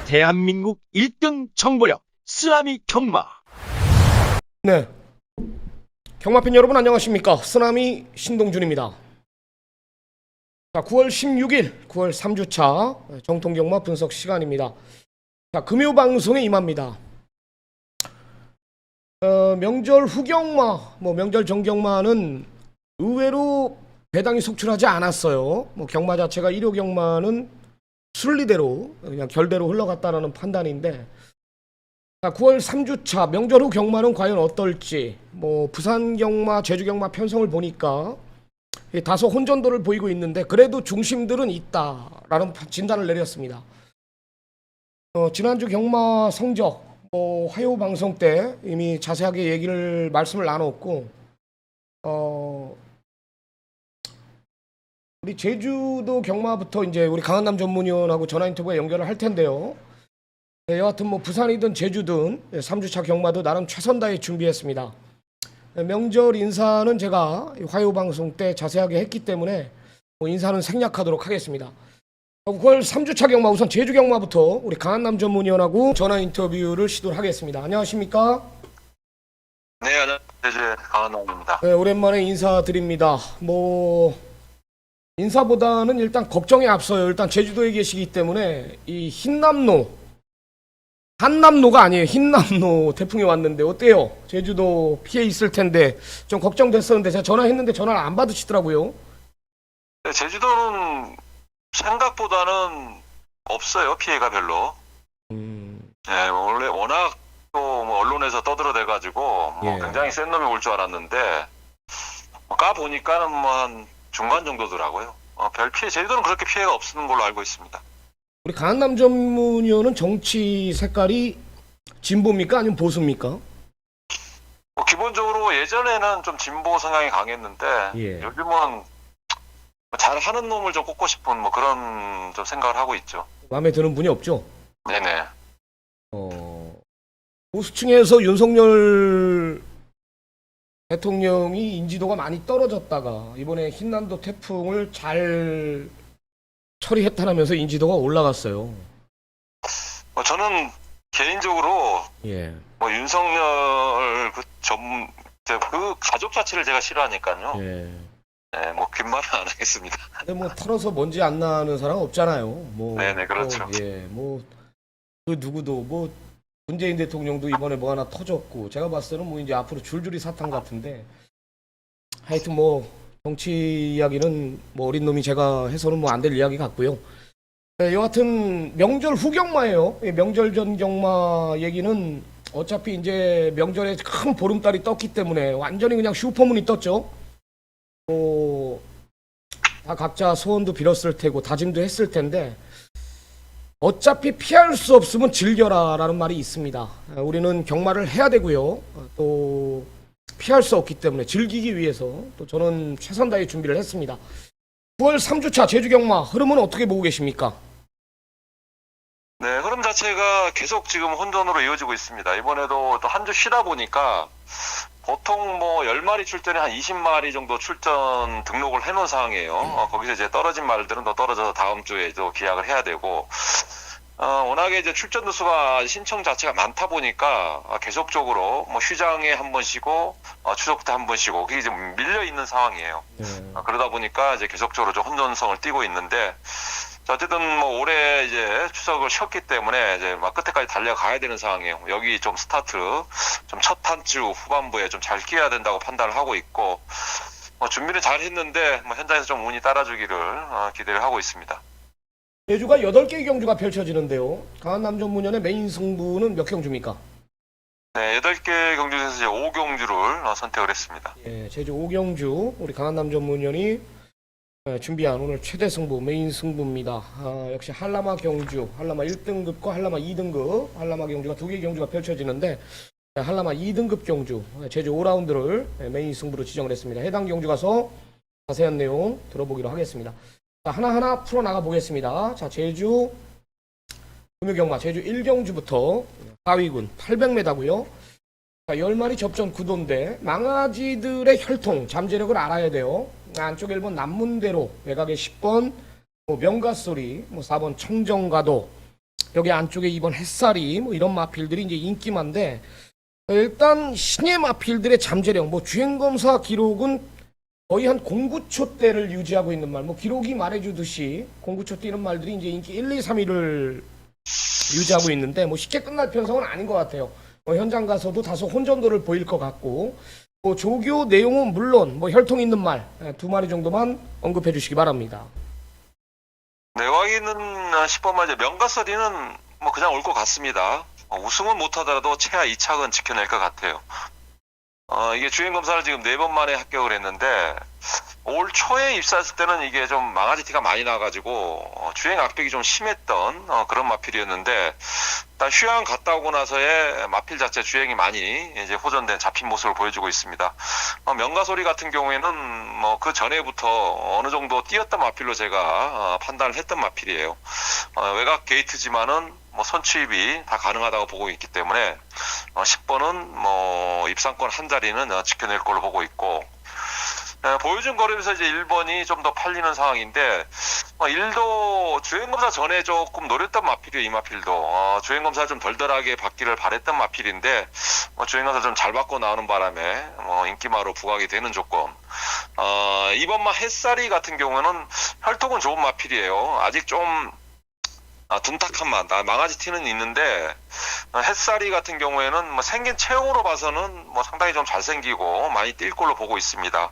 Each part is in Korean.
대한민국 1등 정보력 쓰나미 경마. 네, 경마팬 여러분 안녕하십니까? 쓰나미 신동준입니다. 자, 9월 16일 9월 3주차 정통경마 분석 시간입니다. 자, 금요 방송에 임합니다. 명절 후경마, 명절 정경마는 의외로 배당이 속출하지 않았어요. 경마 자체가 일요 경마는 순리대로 그냥 결대로 흘러갔다는 판단인데, 자, 9월 3주차 명절 후 경마는 과연 어떨지, 부산 경마, 제주 경마 편성을 보니까 다소 혼전도를 보이고 있는데 그래도 중심들은 있다라는 진단을 내렸습니다. 지난주 경마 성적 화요 방송 때 이미 자세하게 말씀을 나눴고, 우리 제주도 경마부터 이제 우리 강한남 전문위원하고 전화 인터뷰에 연결을 할 텐데요. 네, 여하튼 부산이든 제주든 3주차 경마도 나름 최선 다해 준비했습니다. 명절 인사는 제가 화요 방송 때 자세하게 했기 때문에 인사는 생략하도록 하겠습니다. 9월 3주차 경마, 우선 제주 경마부터 우리 강한남 전문위원하고 전화 인터뷰를 시도를 하겠습니다. 안녕하십니까? 네, 안녕하세요. 제주의 강한남입니다. 네, 오랜만에 인사드립니다. 인사보다는 일단 걱정에 앞서요. 일단 제주도에 계시기 때문에 이 흰남노, 한남노가 아니에요. 흰남노 태풍이 왔는데 어때요? 제주도 피해 있을 텐데 좀 걱정됐었는데 제가 전화했는데 전화를 안 받으시더라고요. 네, 제주도는 생각보다는 없어요. 피해가 별로. 네, 원래 워낙 또 언론에서 떠들어대가지고 예. 굉장히 센 놈이 올 줄 알았는데 까보니까는 한 중간 정도더라고요. 별 피해, 제주도는 그렇게 피해가 없는 걸로 알고 있습니다. 우리 강한남 전문위원은 정치 색깔이 진보입니까? 아니면 보수입니까? 기본적으로 예전에는 좀 진보 성향이 강했는데 예. 요즘은 잘하는 놈을 좀 꼽고 싶은 그런 좀 생각을 하고 있죠. 마음에 드는 분이 없죠? 네네. 보수층에서 윤석열 대통령이 인지도가 많이 떨어졌다가 이번에 흰남도 태풍을 잘 처리했다면서 인지도가 올라갔어요. 저는 개인적으로 예. 윤석열 그 가족 자체를 제가 싫어하니까요. 예. 네, 긴 말은 안 하겠습니다. 근데 털어서 먼지 안 나는 사람 없잖아요. 네네, 그렇죠. 그 누구도 문재인 대통령도 이번에 하나 터졌고, 제가 봤을 때는 이제 앞으로 줄줄이 사탕 같은데, 하여튼 정치 이야기는 어린 놈이 제가 해서는 안 될 이야기 같고요. 네, 여하튼 명절 후 경마예요. 명절 전 경마 얘기는 어차피 이제 명절에 큰 보름달이 떴기 때문에 완전히 그냥 슈퍼문이 떴죠. 다 각자 소원도 빌었을 테고 다짐도 했을 텐데, 어차피 피할 수 없으면 즐겨라 라는 말이 있습니다. 우리는 경마를 해야 되고요. 또 피할 수 없기 때문에 즐기기 위해서 또 저는 최선 다해 준비를 했습니다. 9월 3주차 제주 경마 흐름은 어떻게 보고 계십니까? 네, 흐름 자체가 계속 지금 혼돈으로 이어지고 있습니다. 이번에도 또 한 주 쉬다 보니까 보통 10마리 출전에 한 20마리 정도 출전 등록을 해놓은 상황이에요. 거기서 이제 떨어진 말들은 더 떨어져서 다음 주에 또 기약을 해야 되고, 워낙에 이제 출전 두수가 신청 자체가 많다 보니까 계속적으로 휴장에 한 번 쉬고 추석 때 한 번 쉬고 그게 좀 밀려 있는 상황이에요. 그러다 보니까 이제 계속적으로 좀 혼돈성을 띠고 있는데, 자, 어쨌든 올해 이제 추석을 쉬었기 때문에 이제 끝에까지 달려가야 되는 상황이에요. 여기 좀 스타트, 좀 첫 한 주 후반부에 좀 잘 끼워야 된다고 판단을 하고 있고, 준비는 잘 했는데 현장에서 좀 운이 따라주기를 기대를 하고 있습니다. 제주가 8개의 경주가 펼쳐지는데요. 강한남 전문위원의 메인 승부는 몇 경주입니까? 네, 8개 경주 중에서 이제 5경주를 선택을 했습니다. 예, 제주 5경주 우리 강한남 전문위원이 준비한 오늘 최대 승부, 메인 승부입니다. 역시 한라마 경주, 한라마 1등급과 한라마 2등급, 한라마 경주가 2개의 경주가 펼쳐지는데, 한라마 2등급 경주, 제주 5라운드를 메인 승부로 지정을 했습니다. 해당 경주 가서 자세한 내용 들어보기로 하겠습니다. 자, 하나하나 풀어나가 보겠습니다. 자, 제주 금요경마, 제주 1경주부터 하위군 800m고요. 자, 10마리 접전 구도인데 망아지들의 혈통, 잠재력을 알아야 돼요. 안쪽 1번 남문대로, 외곽에 10번 명가소리, 4번 청정가도, 여기 안쪽에 이번 햇살이 뭐 이런 마필들이 이제 인기만데 일단 신예 마필들의 잠재력 뭐 주행검사 기록은 거의 한 09초 대를 유지하고 있는 말, 뭐 기록이 말해주듯이 09초 대 이런 말들이 이제 인기 1, 2, 3위를 유지하고 있는데 뭐 쉽게 끝날 편성은 아닌 것 같아요. 뭐 현장 가서도 다소 혼전도를 보일 것 같고 뭐 조교 내용은 물론 뭐 혈통 있는 말 두 마리 정도만 언급해 주시기 바랍니다. 내과기는 10번만 이제 명가서리는 뭐 그냥 올 것 같습니다. 우승은 못하더라도 최하 2착은 지켜낼 것 같아요. 이게 주행검사를 지금 4번 만에 합격을 했는데 올 초에 입사했을 때는 이게 좀 망아지 티가 많이 나가지고 주행 악백이 좀 심했던 그런 마필이었는데 일단 휴양 갔다 오고 나서의 마필 자체 주행이 많이 이제 호전된 잡힌 모습을 보여주고 있습니다. 명가소리 같은 경우에는 뭐 그 전에부터 어느 정도 뛰었던 마필로 제가 판단을 했던 마필이에요. 외곽 게이트지만은 뭐 선취입이 다 가능하다고 보고 있기 때문에 10번은 뭐 입상권 한 자리는 지켜낼 걸로 보고 있고 보여준 거리에서 이제 1번이 좀 더 팔리는 상황인데 1도 주행검사 전에 조금 노렸던 마필이에요. 이 마필도 주행검사 좀 덜덜하게 받기를 바랬던 마필인데 주행검사 좀 잘 받고 나오는 바람에 인기마로 부각이 되는 조건. 이번만 햇살이 같은 경우는 혈통은 좋은 마필이에요. 아직 좀 둔탁한 맛, 망아지 티는 있는데 햇살이 같은 경우에는 뭐 생긴 체형으로 봐서는 뭐 상당히 좀 잘생기고 많이 뛸 걸로 보고 있습니다.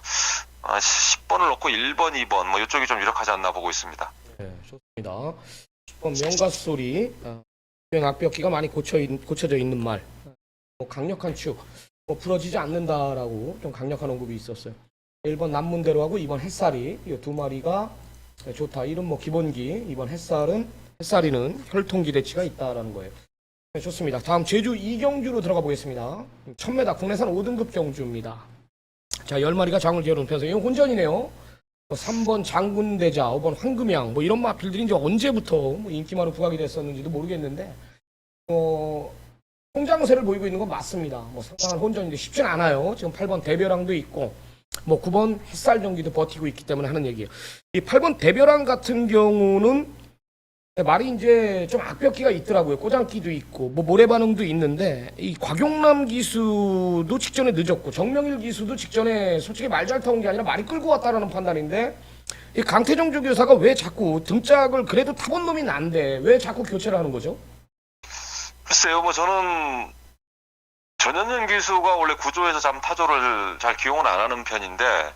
10번을 놓고 1번, 2번 뭐 이쪽이 좀 유력하지 않나 보고 있습니다. 네, 좋습니다. 10번 명가소리 주행 악벽기가 많이 고쳐져 있는 말, 뭐 강력한 축, 뭐 부러지지 않는다라고 좀 강력한 언급이 있었어요. 1번 남문대로하고 2번 햇살이 이 두 마리가 좋다. 이런 뭐 기본기. 이번 햇살이는 혈통 기대치가 있다라는 거예요. 네, 좋습니다. 다음 제주 이경주로 들어가 보겠습니다. 1000m 국내산 5등급 경주입니다. 자, 10마리가 장을 지어놓은 편성. 이건 혼전이네요. 3번 장군대자, 5번 황금양, 뭐 이런 마필들이 이제 언제부터 뭐 인기만으로 부각이 됐었는지도 모르겠는데, 성장세를 보이고 있는 건 맞습니다. 뭐 상당한 혼전인데 쉽진 않아요. 지금 8번 대벼랑도 있고, 뭐 9번 햇살 경기도 버티고 있기 때문에 하는 얘기예요. 이 8번 대벼랑 같은 경우는 말이 이제 좀 악벽기가 있더라고요. 꼬장기도 있고 뭐 모래 반응도 있는데 이 곽용남 기수도 직전에 늦었고 정명일 기수도 직전에 솔직히 말 잘 타온 게 아니라 말이 끌고 왔다라는 판단인데 이 강태정 조교사가 왜 자꾸 등짝을 그래도 타본 놈이 난데 왜 자꾸 교체를 하는 거죠? 글쎄요, 뭐 저는 전현준 기수가 원래 구조에서 참 타조를 잘 기용을 안 하는 편인데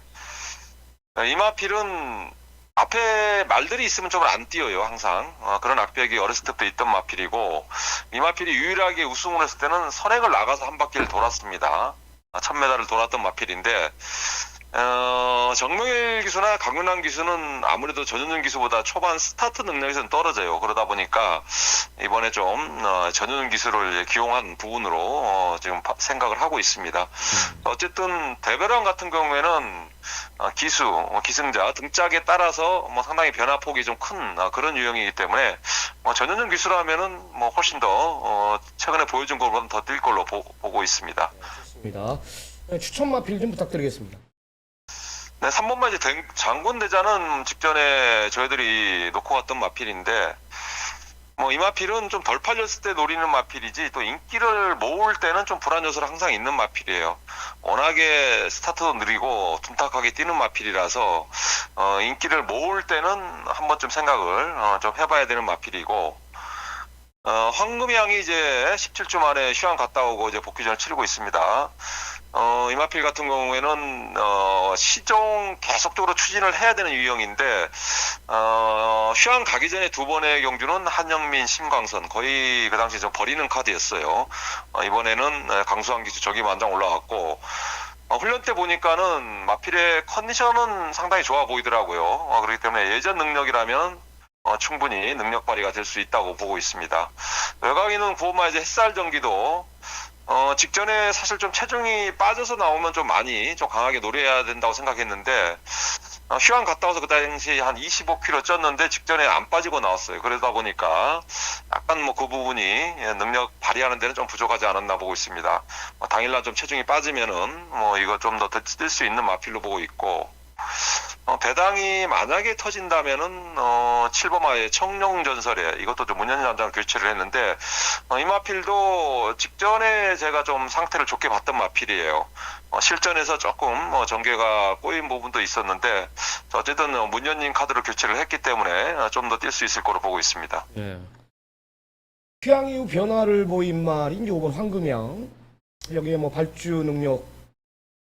이마필은 앞에 말들이 있으면 좀 안 뛰어요, 항상. 그런 악벽이 어렸을 때부터 있던 마필이고, 이 마필이 유일하게 우승을 했을 때는 선행을 나가서 한 바퀴를 돌았습니다. 1000m를 돌았던 마필인데, 정명일 기수나 강윤환 기수는 아무래도 전현준 기수보다 초반 스타트 능력에서는 떨어져요. 그러다 보니까 이번에 좀 전현준 기수를 기용한 부분으로 지금 생각을 하고 있습니다. 어쨌든 대배랑 같은 경우에는 기승자 등짝에 따라서 뭐 상당히 변화폭이 좀 큰 그런 유형이기 때문에 전현준 기수라면은 뭐 훨씬 더 최근에 보여준 것보다는 더 뛸 걸로 보고 있습니다. 네, 좋습니다. 추천 마필 좀 부탁드리겠습니다. 네, 3번만 이제 장군대자는 직전에 저희들이 놓고 갔던 마필인데, 뭐 이 마필은 좀 덜 팔렸을 때 노리는 마필이지 또 인기를 모을 때는 좀 불안 요소가 항상 있는 마필이에요. 워낙에 스타트도 느리고 둔탁하게 뛰는 마필이라서 인기를 모을 때는 한 번쯤 생각을 좀 해봐야 되는 마필이고, 황금양이 이제 17주 만에 휴양 갔다 오고 이제 복귀전을 치르고 있습니다. 이마필 같은 경우에는 시종 계속적으로 추진을 해야 되는 유형인데 휴양 가기 전에 두 번의 경주는 한영민, 심광선 거의 그 당시 좀 버리는 카드였어요. 이번에는 강수환 기수 저기 만장 올라갔고 훈련 때 보니까는 마필의 컨디션은 상당히 좋아 보이더라고요. 그렇기 때문에 예전 능력이라면 충분히 능력 발휘가 될 수 있다고 보고 있습니다. 외곽이는 9번마 이제 햇살 경기도 직전에 사실 좀 체중이 빠져서 나오면 좀 많이 좀 강하게 노려야 된다고 생각했는데 휴양 갔다 와서 그 당시 한 25kg 쪘는데 직전에 안 빠지고 나왔어요. 그러다 보니까 약간 뭐 그 부분이 능력 발휘하는 데는 좀 부족하지 않았나 보고 있습니다. 당일날 좀 체중이 빠지면은 뭐 이거 좀 더 뛸 수 있는 마필로 보고 있고 배당이 만약에 터진다면은 7번마의 청룡전설에 이것도 좀 문현진 남자랑 교체를 했는데 이 마필도 직전에 제가 좀 상태를 좋게 봤던 마필이에요. 실전에서 조금 전개가 꼬인 부분도 있었는데 어쨌든 문현진 카드로 교체를 했기 때문에 좀 더 뛸 수 있을 거로 보고 있습니다. 네. 휴양 이후 변화를 보인 말인 이제 5번 황금양. 여기에 뭐 발주 능력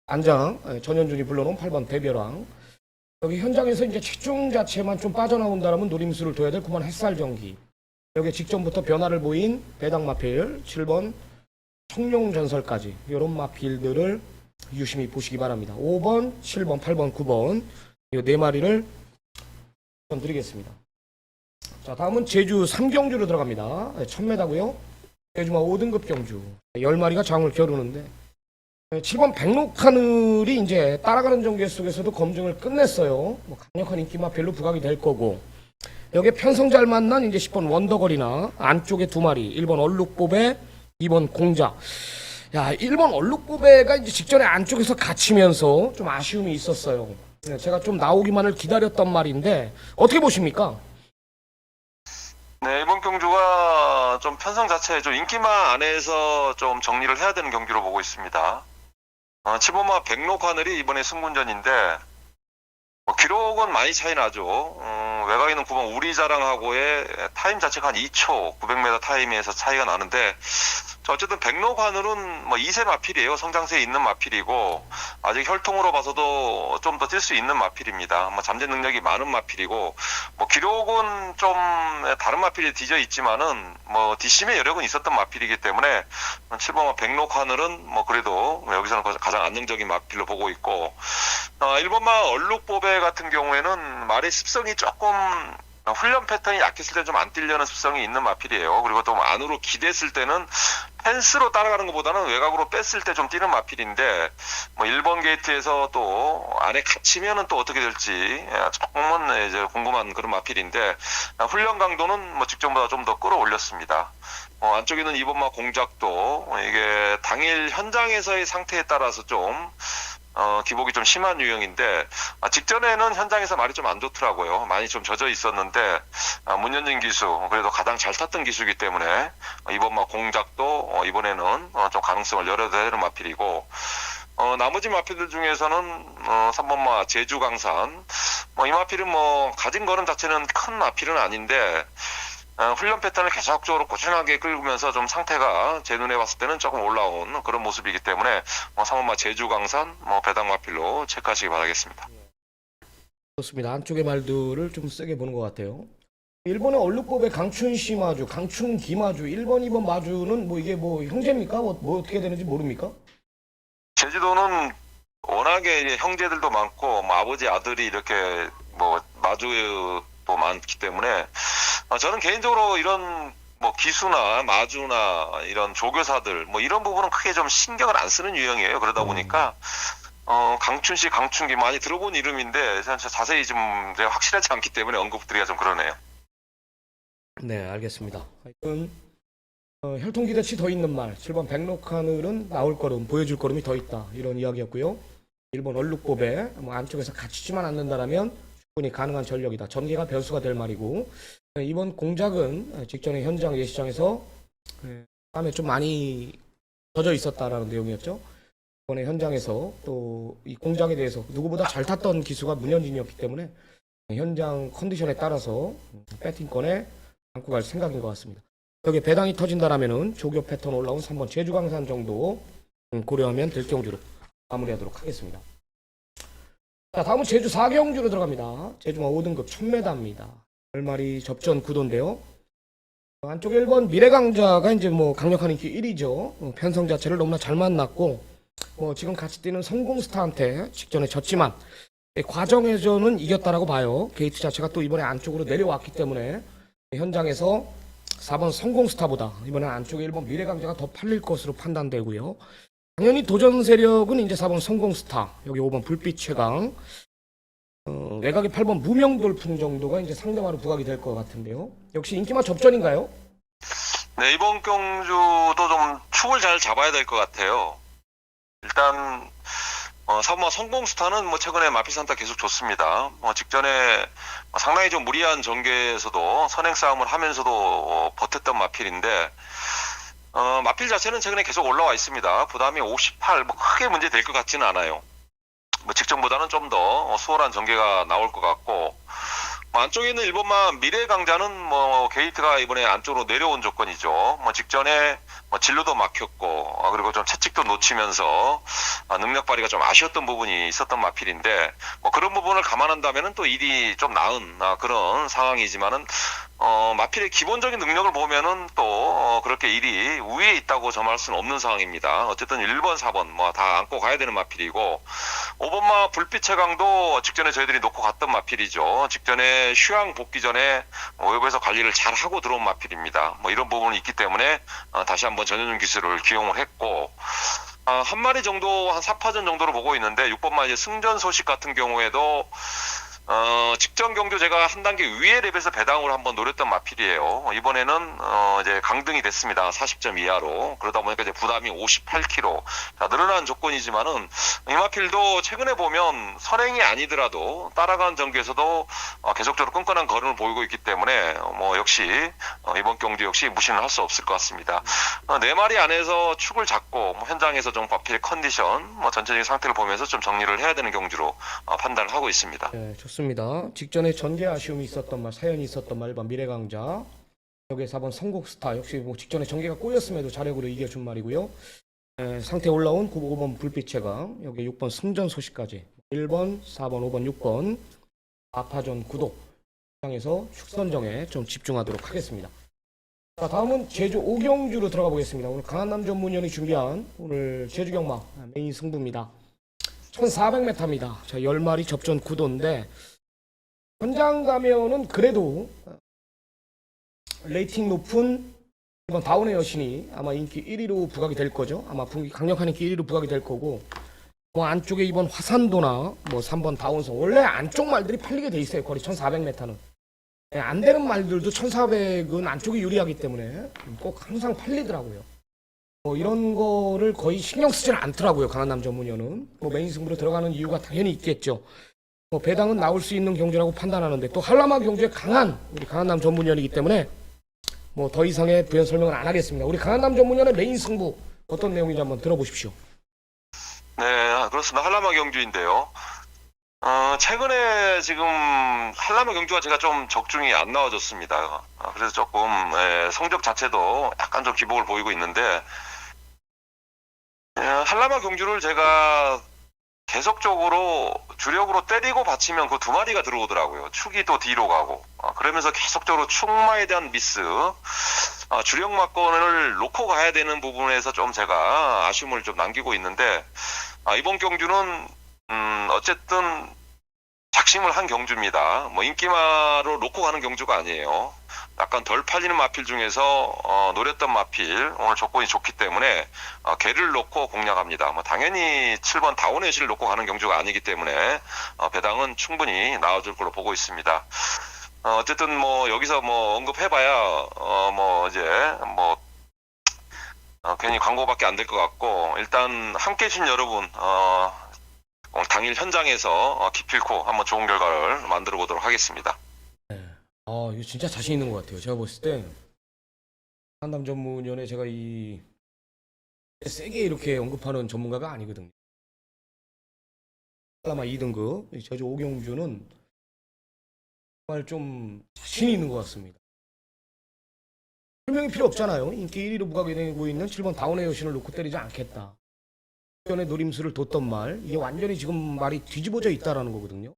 안장, 전현준이 불러놓은 8번 대별왕. 여기 현장에서 이제 체중 자체만 좀 빠져나온다면 노림수를 둬야 될 9번 햇살 전기. 여기 직전부터 변화를 보인 배당 마필 7번 청룡전설까지 이런 마필들을 유심히 보시기 바랍니다. 5번, 7번, 8번, 9번 이 네 마리를 드리겠습니다. 자, 다음은 제주 3경주로 들어갑니다. 1000m고요. 제주마 5등급 경주 10마리가 장을 겨루는데 7번 백록하늘이 이제 따라가는 전개 속에서도 검증을 끝냈어요. 뭐 강력한 인기마 별로 부각이 될 거고 여기에 편성 잘 만난 이제 10번 원더걸이나 안쪽에 2마리 1번 얼룩보배 2번 공자. 야, 1번 얼룩보배가 이제 직전에 안쪽에서 갇히면서 좀 아쉬움이 있었어요. 제가 좀 나오기만을 기다렸던 말인데 어떻게 보십니까? 네, 이번 경주가 좀 편성 자체에 좀 인기마 안에서 좀 정리를 해야 되는 경기로 보고 있습니다. 7번마 백록하늘이 이번에 승군전인데 기록은 많이 차이 나죠. 외곽에 있는 9번 우리자랑하고의 타임 자체가 한 2초 900m 타임에서 차이가 나는데 어쨌든 백록하늘은 뭐 2세 마필이에요. 성장세에 있는 마필이고 아직 혈통으로 봐서도 좀 더 뛸 수 있는 마필입니다. 뭐 잠재 능력이 많은 마필이고 뭐 기록은 좀 다른 마필이 뒤져 있지만은 뭐 뒷심의 여력은 있었던 마필이기 때문에 7번 백록하늘은 뭐 그래도 여기서는 가장 안정적인 마필로 보고 있고 1번마 얼룩보배 같은 경우에는 말의 습성이 조금 훈련 패턴이 약했을 때 좀 안 뛰려는 습성이 있는 마필이에요. 그리고 또 안으로 기댔을 때는 펜스로 따라가는 것보다는 외곽으로 뺐을 때 좀 뛰는 마필인데 뭐 1번 게이트에서 또 안에 갇히면은 또 어떻게 될지 조금은 이제 궁금한 그런 마필인데 훈련 강도는 뭐 직전보다 좀 더 끌어올렸습니다. 안쪽에는 2번마 공작도 이게 당일 현장에서의 상태에 따라서 좀 기복이 좀 심한 유형인데 직전에는 현장에서 말이 좀 안 좋더라고요. 많이 좀 젖어 있었는데 문현진 기수 그래도 가장 잘 탔던 기수이기 때문에 이번 공작도 이번에는 좀 가능성을 열어야 되는 마필이고 나머지 마필들 중에서는 3번마 제주강산 이 마필은 뭐 가진 거는 자체는 큰 마필은 아닌데 훈련 패턴을 계속적으로 꾸준하게 끌면서 좀 상태가 제 눈에 봤을 때는 조금 올라온 그런 모습이기 때문에 3번마 제주강산 배당 마필로 체크하시기 바라겠습니다. 좋습니다. 안쪽의 말들을 좀 세게 보는 것 같아요. 일본의 얼룩법의 강춘시 마주, 강춘기 마주, 1번, 2번 마주는 뭐 이게 뭐 형제입니까? 뭐 어떻게 되는지 모릅니까? 제주도는 워낙에 이제 형제들도 많고 아버지 아들이 이렇게 뭐 마주도 많기 때문에 저는 개인적으로 이런 뭐 기수나 마주나 이런 조교사들 뭐 이런 부분은 크게 좀 신경을 안 쓰는 유형이에요. 그러다 보니까 강춘시, 강춘기 많이 들어본 이름인데 자세히 좀 제가 확실하지 않기 때문에 언급드리기가 좀 그러네요. 네, 알겠습니다. 하여튼 혈통 기대치 더 있는 말 7번 백록하늘은 나올 거름, 보여줄 거름이 더 있다 이런 이야기였고요. 1번 얼룩법에 뭐 안쪽에서 갇히지만 않는다라면 충분히 가능한 전력이다. 전개가 변수가 될 말이고 이번 공작은 직전에 현장 예시장에서 땀에 좀 많이 젖어 있었다라는 내용이었죠. 이번에 현장에서 또 이 공작에 대해서 누구보다 잘 탔던 기수가 문현진이었기 때문에 현장 컨디션에 따라서 배팅권에 안고 갈 생각인 것 같습니다. 여기에 배당이 터진다라면은 조교 패턴 올라온 3번 제주강산 정도 고려하면 될 경주로 마무리하도록 하겠습니다. 자, 다음은 제주 4경주로 들어갑니다. 제주마 5등급 1000m입니다. 10마리 접전 구도인데요. 안쪽에 1번 미래강자가 이제 뭐 강력한 인기 1위죠. 편성 자체를 너무나 잘 만났고 뭐 지금 같이 뛰는 성공스타한테 직전에 졌지만 과정에서는 이겼다라고 봐요. 게이트 자체가 또 이번에 안쪽으로 내려왔기 때문에 현장에서 4번 성공스타보다 이번에 안쪽에 1번 미래강자가 더 팔릴 것으로 판단되고요. 당연히 도전 세력은 이제 4번 성공스타, 여기 5번 불빛 최강, 외곽에 8번 무명돌풍 정도가 이제 상대마로 부각이 될 것 같은데요. 역시 인기마 접전인가요? 네, 이번 경주도 좀 축을 잘 잡아야 될 것 같아요. 일단 사부마 성공스타는 뭐 최근에 마필산타 계속 좋습니다. 직전에 상당히 좀 무리한 전개에서도 선행 싸움을 하면서도 버텼던 마필인데 마필 자체는 최근에 계속 올라와 있습니다. 부담이 58, 뭐 크게 문제 될 것 같지는 않아요. 뭐 직전보다는 좀 더 수월한 전개가 나올 것 같고, 안쪽에 있는 일본만 미래 강자는 뭐 게이트가 이번에 안쪽으로 내려온 조건이죠. 뭐 직전에 뭐 진로도 막혔고 그리고 좀 채찍도 놓치면서 능력 발휘가 좀 아쉬웠던 부분이 있었던 마필인데, 뭐 그런 부분을 감안한다면은 또 일이 좀 나은 그런 상황이지만은 마필의 기본적인 능력을 보면은 또 그렇게 일이 우위에 있다고 점할 수는 없는 상황입니다. 어쨌든 1번, 4번 뭐 다 안고 가야 되는 마필이고, 5번마 불빛의 강도 직전에 저희들이 놓고 갔던 마필이죠. 직전에 휴양 복귀 전에 외부에서 관리를 잘 하고 들어온 마필입니다. 뭐 이런 부분이 있기 때문에 다시 한번 전현준 기수를 기용을 했고, 한 마리 정도 한 4파전 정도로 보고 있는데, 6번마 이제 승전 소식 같은 경우에도 직전 경주 제가 한 단계 위에 랩에서 배당을 한번 노렸던 마필이에요. 이번에는 이제 강등이 됐습니다. 40점 이하로. 그러다 보니까 이제 부담이 58kg. 늘어난 조건이지만은 이 마필도 최근에 보면 선행이 아니더라도 따라간 전개에서도 계속적으로 끈끈한 걸음을 보이고 있기 때문에 뭐 역시 이번 경주 역시 무시는 할 수 없을 것 같습니다. 네 마리 안에서 축을 잡고 뭐 현장에서 좀 마필의 컨디션, 뭐 전체적인 상태를 보면서 좀 정리를 해야 되는 경주로 판단을 하고 있습니다. 네, 좋습니다. 직전에 전개 아쉬움이 있었던 말, 사연이 있었던 말, 1번 미래강자, 여기에 4번 성곡스타, 역시 뭐 직전에 전개가 꼬였음에도 자력으로 이겨준 말이고요. 상태 올라온 5번 불빛의 강, 여기 6번 승전 소식까지, 1번, 4번, 5번, 6번 아파전 구독 시장에서 축선정에 좀 집중하도록 하겠습니다. 자, 다음은 제주 오경주로 들어가 보겠습니다. 오늘 강한남 전문위원이 준비한 오늘 제주 경마 메인 승부입니다. 1400m입니다. 자, 10마리 접전 구도인데, 현장 가면은 그래도 레이팅 높은 이번 다운의 여신이 아마 인기 1위로 부각이 될 거죠. 아마 강력한 인기 1위로 부각이 될 거고, 뭐 안쪽에 이번 화산도나 뭐 3번 다운성, 원래 안쪽 말들이 팔리게 돼 있어요. 거리 1400m는. 안 되는 말들도 1400은 안쪽이 유리하기 때문에 꼭 항상 팔리더라고요. 뭐 이런 거를 거의 신경 쓰지는 않더라고요. 강한남 전문위원은. 뭐 메인 승부로 들어가는 이유가 당연히 있겠죠. 뭐 배당은 나올 수 있는 경주라고 판단하는데, 또 한라마 경주에 강한 우리 강한남 전문위원이기 때문에 뭐 더 이상의 부연 설명을 안 하겠습니다. 우리 강한남 전문위원의 메인 승부 어떤 내용인지 한번 들어보십시오. 네, 그렇습니다. 한라마 경주인데요. 최근에 지금 한라마 경주가 제가 좀 적중이 안 나와줬습니다. 그래서 조금 성적 자체도 약간 좀 기복을 보이고 있는데, 한라마 경주를 제가 계속적으로 주력으로 때리고 받치면 그 두 마리가 들어오더라고요. 축이 또 뒤로 가고. 그러면서 계속적으로 축마에 대한 미스, 주력 막건을 놓고 가야 되는 부분에서 좀 제가 아쉬움을 좀 남기고 있는데, 이번 경주는 어쨌든 작심을 한 경주입니다. 뭐 인기마로 놓고 가는 경주가 아니에요. 약간 덜 팔리는 마필 중에서 노렸던 마필, 오늘 조건이 좋기 때문에 개를 놓고 공략합니다. 뭐 당연히 7번 다운의 실을 놓고 가는 경주가 아니기 때문에 배당은 충분히 나와줄 걸로 보고 있습니다. 어쨌든 뭐 여기서 뭐 언급해봐야 뭐 이제 뭐 괜히 광고밖에 안 될 것 같고, 일단 함께 해주신 여러분 오늘 당일 현장에서 기필코 한번 좋은 결과를 만들어 보도록 하겠습니다. 이거 진짜 자신 있는 것 같아요. 제가 봤을 때 한남 전문위원회 제가 이 세게 이렇게 언급하는 전문가가 아니거든요. 한라마 2등급 제주 오경주는 정말 좀 자신 있는 것 같습니다. 설명이 필요 없잖아요. 인기 1위로 부각이 되고 있는 7번 다운의 여신을 놓고 때리지 않겠다. 전에 노림수를 뒀던 말, 이게 완전히 지금 말이 뒤집어져 있다라는 거거든요.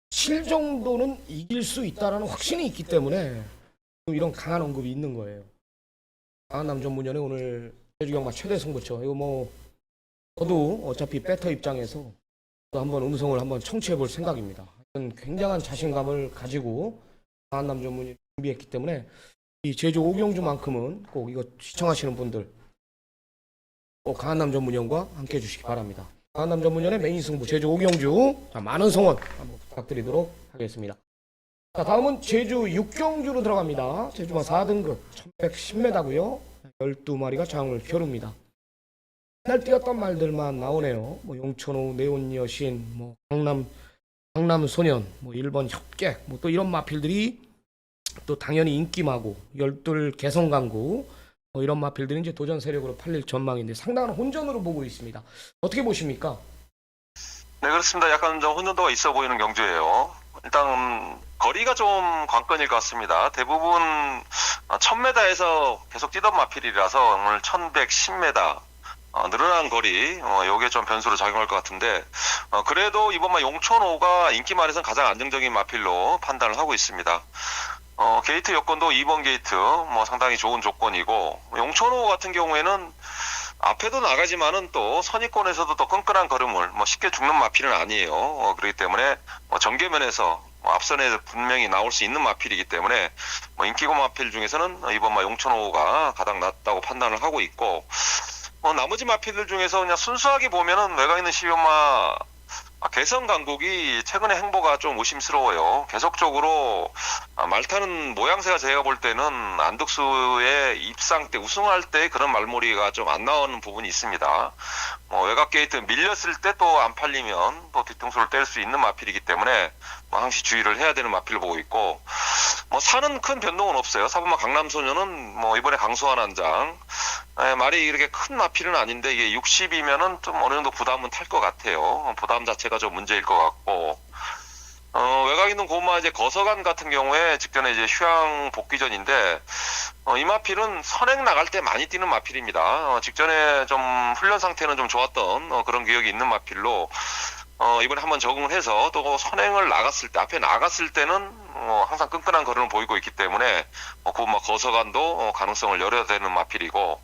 7 정도는 이길 수 있다라는 확신이 있기 때문에 이런 강한 언급이 있는 거예요. 강한남 전문위원회 오늘 제주 경마 최대 승부처. 이거 뭐 저도 어차피 배터 입장에서 또 한번 음성을 한번 청취해 볼 생각입니다. 굉장한 자신감을 가지고 강한남 전문위원회 준비했기 때문에 이 제주 오경주만큼은 꼭 이거 시청하시는 분들 꼭 강한남 전문위원과 함께 해주시기 바랍니다. 강한남 전문위원의 메인 승부 제주 오경주, 자, 많은 성원 한번 부탁드리도록 하겠습니다. 자, 다음은 제주 육경주로 들어갑니다. 제주마 4등급 1110m고요 12마리가 장을 겨룹니다. 맨날 띄었던 말들만 나오네요. 뭐 용천호, 네온 여신, 뭐 강남 소년, 뭐 1번 협객, 뭐 또 이런 마필들이 또 당연히 인기마고 열둘 개성강구 뭐 이런 마필들이 이제 도전 세력으로 팔릴 전망인데 상당한 혼전으로 보고 있습니다. 어떻게 보십니까? 네, 그렇습니다. 약간 좀 혼돈도가 있어 보이는 경주예요. 일단 거리가 좀 관건일 것 같습니다. 대부분 1000m에서 계속 뛰던 마필이라서 오늘 1110m 늘어난 거리, 요게 좀 변수로 작용할 것 같은데, 그래도 이번 용천호가 인기말에서는 가장 안정적인 마필로 판단을 하고 있습니다. 게이트 여건도 2번 게이트, 뭐 상당히 좋은 조건이고, 용천호 같은 경우에는 앞에도 나가지만은 또 선입권에서도 또 끈끈한 걸음을 뭐 쉽게 죽는 마필은 아니에요. 그렇기 때문에 뭐 전개면에서 앞선에 분명히 나올 수 있는 마필이기 때문에 뭐 인기고 마필 중에서는 이번 용천호가 가장 낫다고 판단을 하고 있고, 나머지 마필들 중에서 그냥 순수하게 보면은 외곽 있는 12번마 개성 강국이 최근의 행보가 좀 의심스러워요. 계속적으로 말타는 모양새가 제가 볼 때는 안덕수의 입상 때 우승할 때 그런 말머리가 좀 안 나오는 부분이 있습니다. 외곽 게이트 밀렸을 때 또 안 팔리면 또 뒤통수를 뗄 수 있는 마필이기 때문에 항시 주의를 해야 되는 마필을 보고 있고, 사는 큰 변동은 없어요. 4번마 강남소녀는 이번에 강소환 한장 말이 이렇게 큰 마필은 아닌데 이게 60이면은 좀 어느 정도 부담은 탈 것 같아요. 부담 자체가 좀 문제일 것 같고, 외곽 있는 고마 이제 거서관 같은 경우에 직전에 이제 휴양 복귀전인데, 이 마필은 선행 나갈 때 많이 뛰는 마필입니다. 직전에 좀 훈련 상태는 좀 좋았던 그런 기억이 있는 마필로, 이번에 한번 적응을 해서 또 선행을 나갔을 때, 앞에 나갔을 때는 항상 끈끈한 걸음을 보이고 있기 때문에 고마 거서관도 가능성을 열어야 되는 마필이고,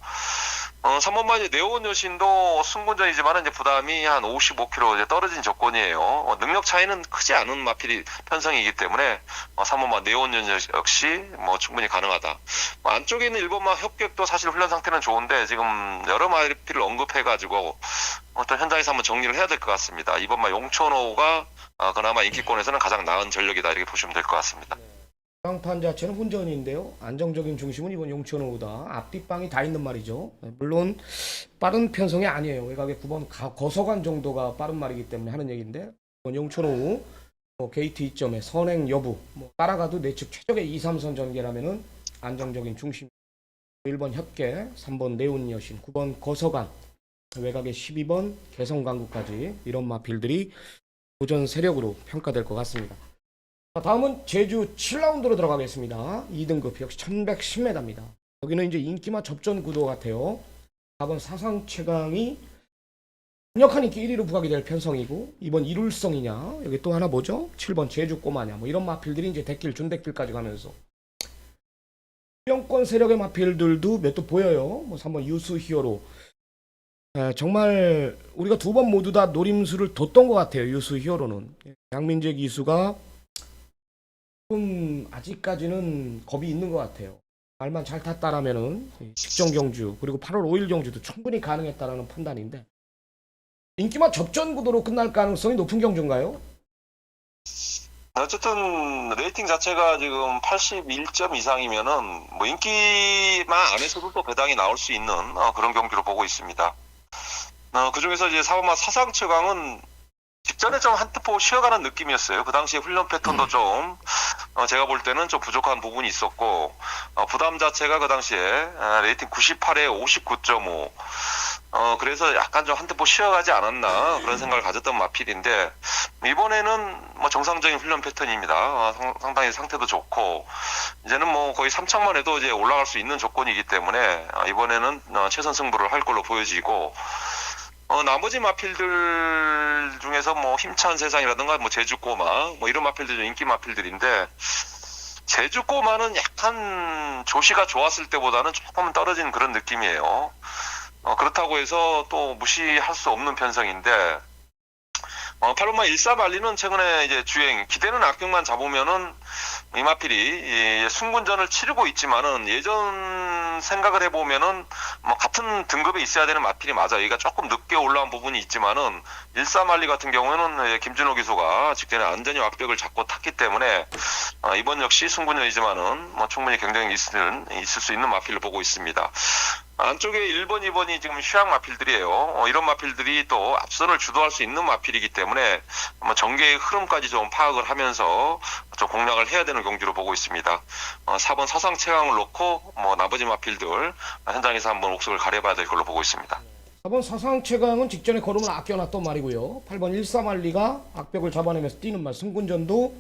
3번마 이제 네온 여신도 승군전이지만 이제 부담이 한 55kg 이제 떨어진 조건이에요. 능력 차이는 크지 않은 마필이 편성이기 때문에 3번마 네온 여신 역시 충분히 가능하다. 안쪽에 있는 1번마 협객도 사실 훈련 상태는 좋은데 지금 여러 마필을 언급해가지고 어떤 현장에서 한번 정리를 해야 될 것 같습니다. 2번마 용천호가 그나마 인기권에서는 가장 나은 전력이다 이렇게 보시면 될 것 같습니다. 방판 자체는 혼전인데요. 안정적인 중심은 이번 용천호다. 앞뒷방이 다 있는 말이죠. 물론 빠른 편성이 아니에요. 외곽에 9번 거서관 정도가 빠른 말이기 때문에 하는 얘기인데, 이번 용천호 게이트 2점의 선행 여부 따라가도 내측 최적의 2, 3선 전개라면은 안정적인 중심. 1번 협계, 3번 네온 여신, 9번 거서관, 외곽에 12번 개성강구까지 이런 마필들이 도전 세력으로 평가될 것 같습니다. 다음은 제주 7라운드로 들어가겠습니다. 2등급 역시 1110m입니다. 여기는 이제 인기마 접전 구도 같아요. 4번 사상 최강이 강력한 인기 1위로 부각이 될 편성이고, 이번 이룰성이냐, 여기 또 하나 뭐죠? 7번 제주 꼬마냐, 이런 마필들이 이제 대길 준대길까지 가면서 수영권 세력의 마필들도 몇 도 보여요. 3번 유수 히어로. 정말 우리가 2번 모두 다 노림수를 뒀던 것 같아요. 유수 히어로는 양민재 기수가 조금 아직까지는 겁이 있는 것 같아요. 말만 잘 탔다라면은 직전 경주 그리고 8월 5일 경주도 충분히 가능했다라는 판단인데, 인기만 접전 구도로 끝날 가능성이 높은 경주인가요? 어쨌든 레이팅 자체가 지금 81점 이상이면은 인기만 안에서도 또 배당이 나올 수 있는 그런 경기로 보고 있습니다. 그 중에서 이제 4번마 사상 최강은 직전에 좀 한 템포 쉬어가는 느낌이었어요. 그 당시에 훈련 패턴도 좀 제가 볼 때는 좀 부족한 부분이 있었고, 부담 자체가 그 당시에 레이팅 98에 59.5 그래서 약간 좀 한 템포 쉬어가지 않았나 그런 생각을 가졌던 마필인데, 이번에는 정상적인 훈련 패턴입니다. 상당히 상태도 좋고 이제는 거의 3창만 해도 이제 올라갈 수 있는 조건이기 때문에 이번에는 최선 승부를 할 걸로 보여지고, 나머지 마필들 중에서 힘찬 세상이라든가 제주꼬마 이런 마필들 인기 마필들인데, 제주꼬마는 약간 조시가 좋았을 때보다는 조금 떨어진 그런 느낌이에요. 그렇다고 해서 또 무시할 수 없는 편성인데, 팔로마 13알리는 최근에 이제 주행 기대는 악경만 잡으면은 이 마필이 순군전을 치르고 있지만은 예전 생각을 해보면은 같은 등급에 있어야 되는 마필이 맞아. 여기가 조금 늦게 올라온 부분이 있지만은 13알리 같은 경우에는 김준호 기수가 직전에 안전히 왁벽을 잡고 탔기 때문에 이번 역시 순군전이지만은 충분히 경쟁이 있을 수 있는 마필을 보고 있습니다. 안쪽에 1번, 2번이 지금 휴양 마필들이에요. 이런 마필들이 또 앞선을 주도할 수 있는 마필이기 때문에 전개의 흐름까지 좀 파악을 하면서 좀 공략을 해야 되는 경주로 보고 있습니다. 4번 사상체강을 놓고 나머지 마필들 현장에서 한번 옥석을 가려봐야 될 걸로 보고 있습니다. 4번 사상최강은 직전에 걸음을 아껴놨던 말이고요. 8번 13알리가 악벽을 잡아내면서 뛰는 말, 승군전도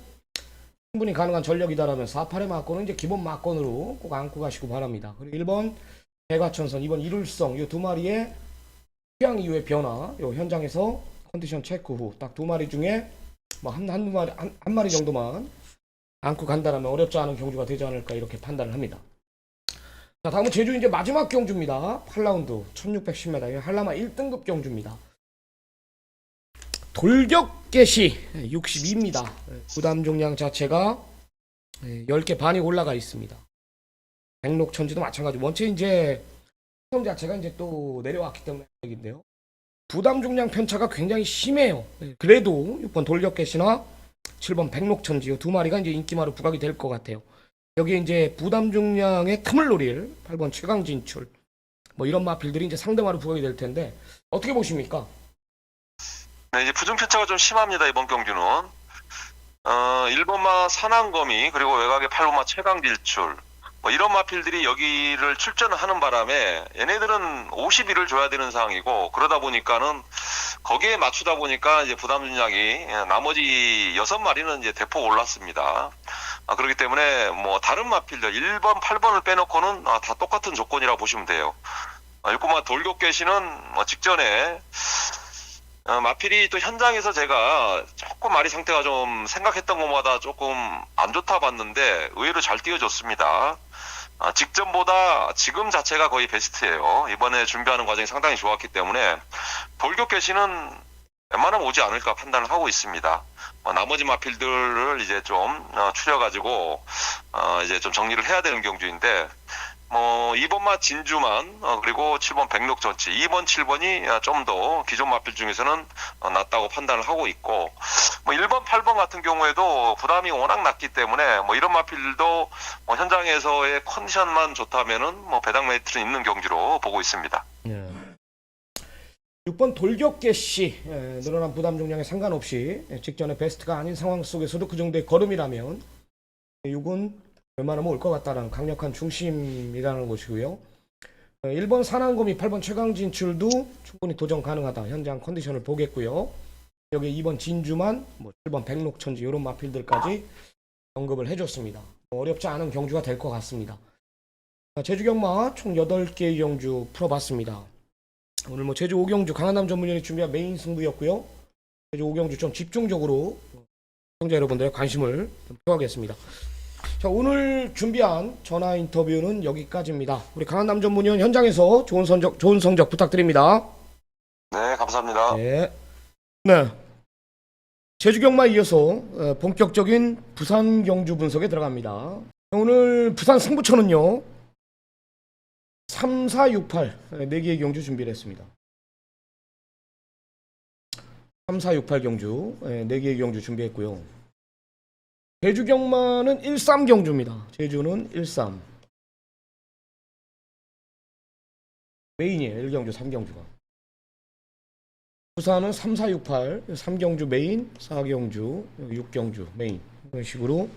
충분히 가능한 전력이다라면 4-8의 막건은 이제 기본 막건으로 꼭 안고 가시고 바랍니다. 그리고 1번 대가천선, 2번 이룰성, 이 두 마리의 휴양 이후의 변화, 요 현장에서 컨디션 체크 후 딱 두 마리 중에 뭐 한 마리 정도만 안고 간다라면 어렵지 않은 경주가 되지 않을까 이렇게 판단을 합니다. 자, 다음은 제주 이제 마지막 경주입니다. 8라운드 1610m 한라마 1등급 경주입니다. 돌격개시 62입니다. 부담 종량 자체가 10개 반이 올라가 있습니다. 백록천지도 마찬가지. 원체 이제 성 자체가 이제 또 내려왔기 때문에 얘긴데요. 부담 종량 편차가 굉장히 심해요. 그래도 6번 돌격개시나 7번 백록천지 두 마리가 이제 인기마로 부각이 될 것 같아요. 여기에 이제 부담 종량의 틈을 노릴 8번 최강 진출 뭐 이런 마필들이 이제 상대마로 부각이 될 텐데 어떻게 보십니까? 네, 이제 부중 편차가 좀 심합니다. 이번 경주는 1번마 산안거미 그리고 외곽의 8번마 최강 진출 뭐 이런 마필들이 여기를 출전을 하는 바람에 얘네들은 51을 줘야 되는 상황이고 그러다 보니까는 거기에 맞추다 보니까 이제 부담 중량이 나머지 6마리는 이제 대폭 올랐습니다. 그렇기 때문에 뭐 다른 마필들 1번, 8번을 빼놓고는 다 똑같은 조건이라고 보시면 돼요. 6번마 돌격개시는 직전에 마필이 또 현장에서 제가 조금 마리 상태가 좀 생각했던 것보다 조금 안 좋다 봤는데 의외로 잘 뛰어줬습니다. 직전보다 지금 자체가 거의 베스트예요. 이번에 준비하는 과정이 상당히 좋았기 때문에 돌격개시는 웬만하면 오지 않을까 판단을 하고 있습니다. 나머지 마필들을 이제 좀 추려가지고 이제 좀 정리를 해야 되는 경주인데 2번마 진주만 그리고 7번 백록전치 2번 7번이 좀 더 기존 마필 중에서는 낫다고 판단을 하고 있고 1번 8번 같은 경우에도 부담이 워낙 낮기 때문에 이런 마필들도 현장에서의 컨디션만 좋다면은 배당 메리트는 있는 경주로 보고 있습니다. 6번 돌격개시 늘어난 부담 종량에 상관없이 직전에 베스트가 아닌 상황 속에서도 그 정도의 걸음이라면 6은 웬만하면 올 것 같다는 강력한 중심이라는 것이고요. 1번 산안검이 8번 최강 진출도 충분히 도전 가능하다. 현장 컨디션을 보겠고요. 여기 2번 진주만 7번 백록천지 이런 마필들까지 언급을 해줬습니다. 어렵지 않은 경주가 될 것 같습니다. 제주 경마 총 8개의 경주 풀어봤습니다. 오늘 제주 5경주 강한남 전문위원이 준비한 메인 승부였고요. 제주 5경주 좀 집중적으로 시청자 여러분들의 관심을 표하겠습니다. 자, 오늘 준비한 전화 인터뷰는 여기까지입니다. 우리 강한남 전문위원 현장에서 좋은 성적 부탁드립니다. 네, 감사합니다. 네. 제주 경마에 이어서 본격적인 부산 경주 분석에 들어갑니다. 오늘 부산 승부처는요 3, 4, 6, 8 4개의 경주 준비를 했습니다. 3, 4, 6, 8 경주 4개의 경주 준비했고요. 제주 경마는 1, 3 경주입니다. 제주는 1, 3 메인이에요. 1경주 3경주가. 부산은 3, 4, 6, 8 3경주 메인 4경주 6경주 메인 이런 식으로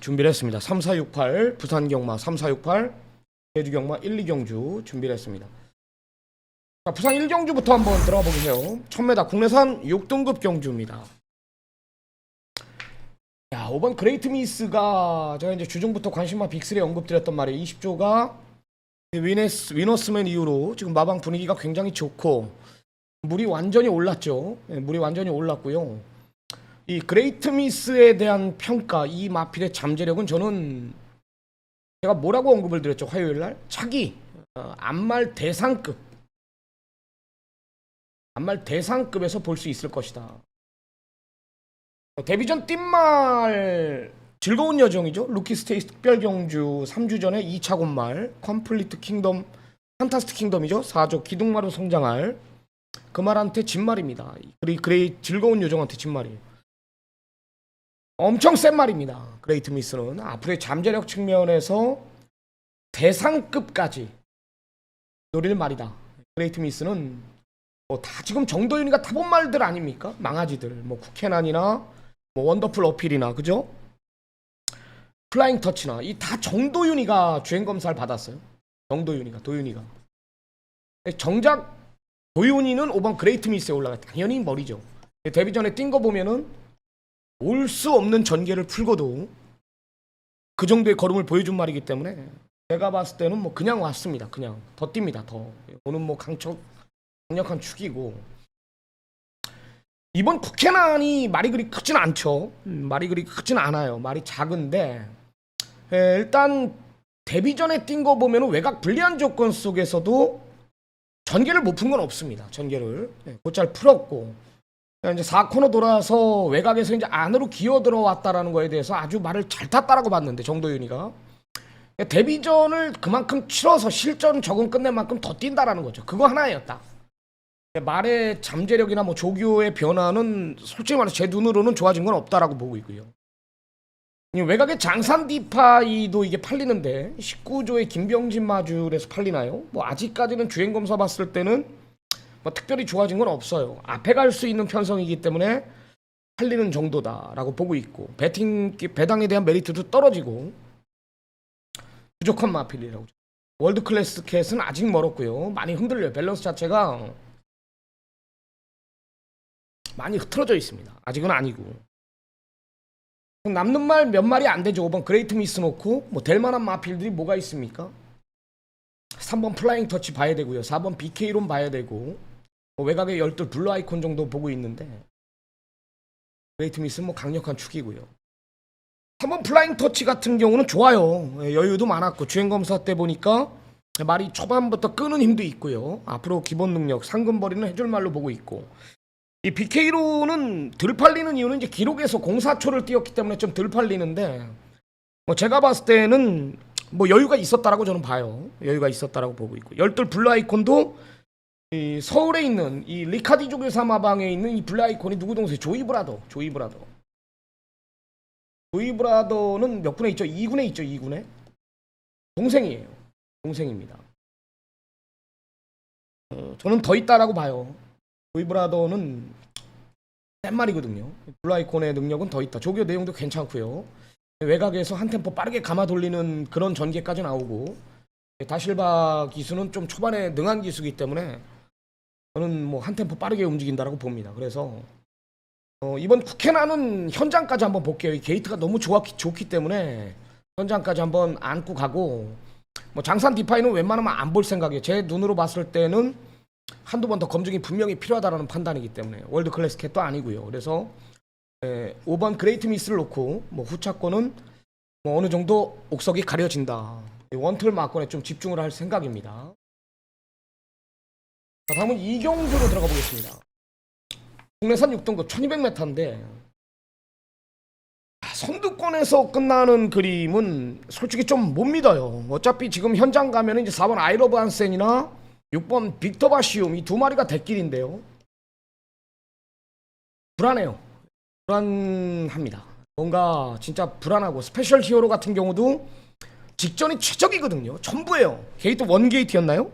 준비를 했습니다. 3, 4, 6, 8 부산 경마 3, 4, 6, 8 제주 경마 1, 2경주 준비를 했습니다. 자, 부산 1경주부터 한번 들어가 보겠네요. 1000m 국내산 6등급 경주입니다. 야, 5번 그레이트 미스가 제가 이제 주중부터 관심만 빅3에 언급드렸던 말이에요. 20조가 위너스맨 이후로 지금 마방 분위기가 굉장히 좋고 물이 완전히 올랐죠. 물이 완전히 올랐고요. 이 그레이트 미스에 대한 평가, 이 마필의 잠재력은 저는 제가 뭐라고 언급을 드렸죠? 화요일날 차기 안말 대상급에서 볼 수 있을 것이다. 데뷔전 띵말 즐거운 여정이죠. 루키 스테이스 특별 경주 3주 전에 2차 곤말 컴플리트 킹덤 판타스틱 킹덤이죠. 4조 기둥마루 성장할 그 말한테 진말입니다. 그레이 즐거운 요정한테 진말이에요. 엄청 센 말입니다. 그레이트 미스는 앞으로의 잠재력 측면에서 대상급까지 노릴 말이다. 그레이트 미스는 뭐 다 지금 정도윤이가 타본 말들 아닙니까? 망아지들. 뭐 쿠케난이나 뭐 원더풀 어필이나 그죠? 플라잉 터치나 이 다 정도윤이가 주행 검사를 받았어요. 도윤이가. 정작 도윤이는 5번 그레이트 미스에 올라가 당연히 머리죠. 데뷔 전에 뛴 거 보면은 올 수 없는 전개를 풀고도 그 정도의 걸음을 보여준 말이기 때문에 제가 봤을 때는 뭐 그냥 왔습니다. 그냥 더 뜁니다. 더 오는 뭐 강력한 축이고 이번 쿠케난이 말이 그리 크진 않죠. 말이 그리 크진 않아요. 말이 작은데 일단 데뷔 전에 뛴 거 보면 외곽 불리한 조건 속에서도 전개를 못 푼 건 없습니다. 전개를 곧잘 풀었고 이제 4코너 돌아서 외곽에서 이제 안으로 기어 들어왔다라는 거에 대해서 아주 말을 잘 탔다라고 봤는데 정도윤이가 데뷔전을 그만큼 치러서 실전 적응 끝낸 만큼 더 뛴다라는 거죠. 그거 하나였다. 말의 잠재력이나 뭐 조교의 변화는 솔직히 말해서 제 눈으로는 좋아진 건 없다라고 보고 있고요. 외곽의 장산 디파이도 이게 팔리는데 19조의 김병진 마줄에서 팔리나요? 뭐 아직까지는 주행 검사 봤을 때는 뭐 특별히 좋아진 건 없어요. 앞에 갈 수 있는 편성이기 때문에 팔리는 정도다라고 보고 있고 배당에 대한 메리트도 떨어지고 부족한 마필이라고. 월드 클래스 캣은 아직 멀었고요. 많이 흔들려요. 밸런스 자체가 많이 흐트러져 있습니다. 아직은 아니고. 남는 말 몇 마리 안 되죠. 5번 그레이트 미스 놓고 뭐 될 만한 마필들이 뭐가 있습니까? 3번 플라잉 터치 봐야 되고요. 4번 BK론 봐야 되고 뭐 외곽에 12 블루 아이콘 정도 보고 있는데 그레이트 미스는 뭐 강력한 축이고요. 3번 플라잉 터치 같은 경우는 좋아요. 여유도 많았고 주행검사 때 보니까 말이 초반부터 끄는 힘도 있고요. 앞으로 기본 능력 상금벌이는 해줄 말로 보고 있고 이 BK로는 덜 팔리는 이유는 이제 기록에서 04초를 뛰었기 때문에 좀 덜 팔리는데 뭐 제가 봤을 때는 뭐 여유가 있었다라고 저는 봐요. 여유가 있었다라고 보고 있고 12 블루 아이콘도 이 서울에 있는 이 리카디조 교사마방에 있는 이 블루 아이콘이 누구 동생? 조이브라더는 몇 군에 있죠? 2군에 있죠. 2군에 동생이에요. 동생입니다. 저는 더 있다라고 봐요. 조이브라더는 센 말이거든요. 블루 아이콘의 능력은 더 있다. 조교 내용도 괜찮고요. 외곽에서 한 템포 빠르게 감아 돌리는 그런 전개까지 나오고 다실바 기수는 좀 초반에 능한 기수이기 때문에 저는 뭐 한 템포 빠르게 움직인다라고 봅니다. 그래서 이번 쿠케나는 현장까지 한번 볼게요. 이 게이트가 너무 좋기 때문에 현장까지 한번 안고 가고 뭐 장산 디파이는 웬만하면 안 볼 생각이에요. 제 눈으로 봤을 때는 한두 번 더 검증이 분명히 필요하다는 판단이기 때문에 월드 클래스 캣도 아니고요. 그래서 5번 그레이트 미스를 놓고 뭐 후차권은 뭐 어느 정도 옥석이 가려진다. 원툴 마건에 좀 집중을 할 생각입니다. 자, 다음은 이경주로 들어가 보겠습니다. 국내산 6등급 1200m인데 선두권에서 끝나는 그림은 솔직히 좀 못 믿어요. 어차피 지금 현장 가면 이제 4번 아이러브 한센이나 6번 빅터 바시움 이 두 마리가 대길인데요. 불안해요. 불안합니다. 뭔가 진짜 불안하고 스페셜 히어로 같은 경우도 직전이 최적이거든요. 전부예요. 게이트 1게이트였나요?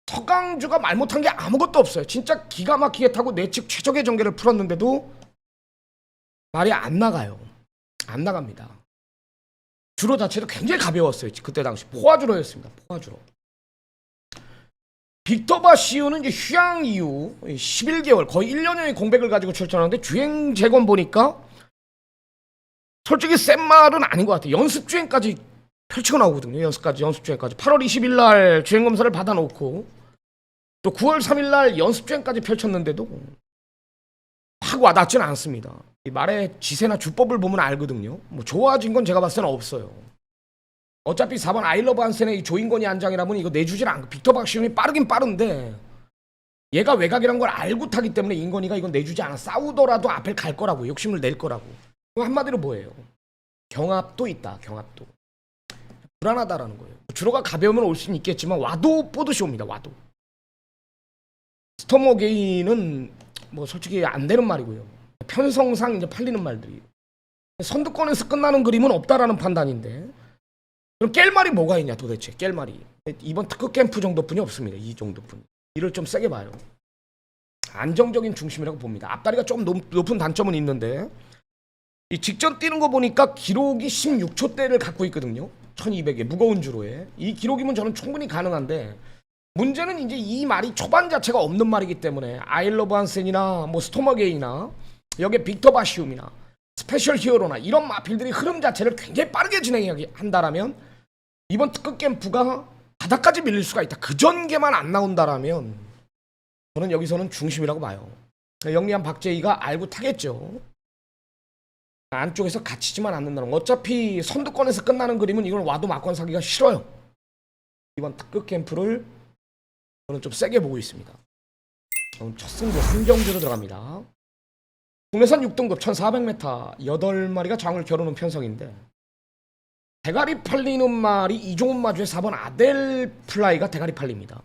서강주가 말 못한 게 아무것도 없어요. 진짜 기가 막히게 타고 내 측 최적의 전개를 풀었는데도 말이 안 나가요. 안 나갑니다. 주로 자체도 굉장히 가벼웠어요. 그때 당시 포화주로였습니다. 포화주로. 빅터 바시우는 이제 휴양 이후 11개월 거의 1년여의 공백을 가지고 출전하는데 주행 재건 보니까 솔직히 센 말은 아닌 것 같아요. 연습 주행까지 펼치고 나오거든요. 연습 주행까지 8월 20일 날 주행 검사를 받아놓고 또 9월 3일 날 연습 주행까지 펼쳤는데도 확 와닿지는 않습니다. 이 말의 지세나 주법을 보면 알거든요. 뭐 좋아진 건 제가 봤을 때는 없어요. 어차피 4번 아이러브 한센의 이 조인건이 안장이라면 이거 내주질 않고 빅터 박시움이 빠르긴 빠른데 얘가 외곽이란 걸 알고 타기 때문에 인건이가 이건 내주지 않아. 싸우더라도 앞에 갈 거라고. 욕심을 낼 거라고. 한마디로 뭐예요? 경합도 있다. 경합도. 불안하다라는 거예요. 주로가 가벼우면 올 수는 있겠지만 와도 보드쇼입니다. 와도. 스토머 게인은 뭐 솔직히 안 되는 말이고요. 편성상 이제 팔리는 말들이. 선두권에서 끝나는 그림은 없다라는 판단인데 그럼 깰 말이 뭐가 있냐 도대체. 깰 말이 이번 특급 캠프 정도뿐이 없습니다. 이 정도뿐. 이를 좀 세게 봐요. 안정적인 중심이라고 봅니다. 앞다리가 좀 높은 단점은 있는데 이 직전 뛰는 거 보니까 기록이 16초대를 갖고 있거든요. 1200에 무거운 주로에. 이 기록이면 저는 충분히 가능한데 문제는 이제 이 말이 초반 자체가 없는 말이기 때문에 아일러브 한센이나 뭐 스토머게이나 여기에 빅터 바시움이나 스페셜 히어로나 이런 마필들이 흐름 자체를 굉장히 빠르게 진행한다라면 이번 특급 캠프가 바닥까지 밀릴 수가 있다. 그 전개만 안 나온다라면 저는 여기서는 중심이라고 봐요. 영리한 박재희가 알고 타겠죠. 안쪽에서 갇히지만 않는다는 거. 어차피 선두권에서 끝나는 그림은 이걸 와도 막권 사기가 싫어요. 이번 특급 캠프를 저는 좀 세게 보고 있습니다. 첫 승부 한경주로 들어갑니다. 국내산 6등급 1400m 8마리가 장을 겨루는 편성인데 대가리 팔리는 말이 이종훈 마주의 4번 아델 플라이가 대가리 팔립니다.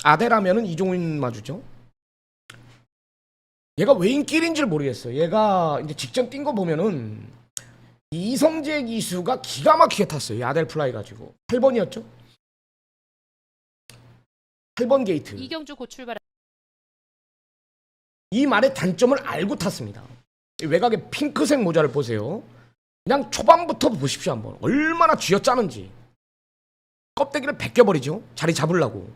아델하면은 이종훈 마주죠. 얘가 왜 인기인지를 모르겠어요. 얘가 이제 직전 뛴 거 보면은 이성재 기수가 기가 막히게 탔어요. 이 아델 플라이 가지고 8번이었죠. 8번 게이트. 이경주 곧 출발. 이 말의 단점을 알고 탔습니다. 외곽의 핑크색 모자를 보세요. 그냥 초반부터 보십시오 한번. 얼마나 쥐어짜는지. 껍데기를 벗겨버리죠. 자리 잡으려고.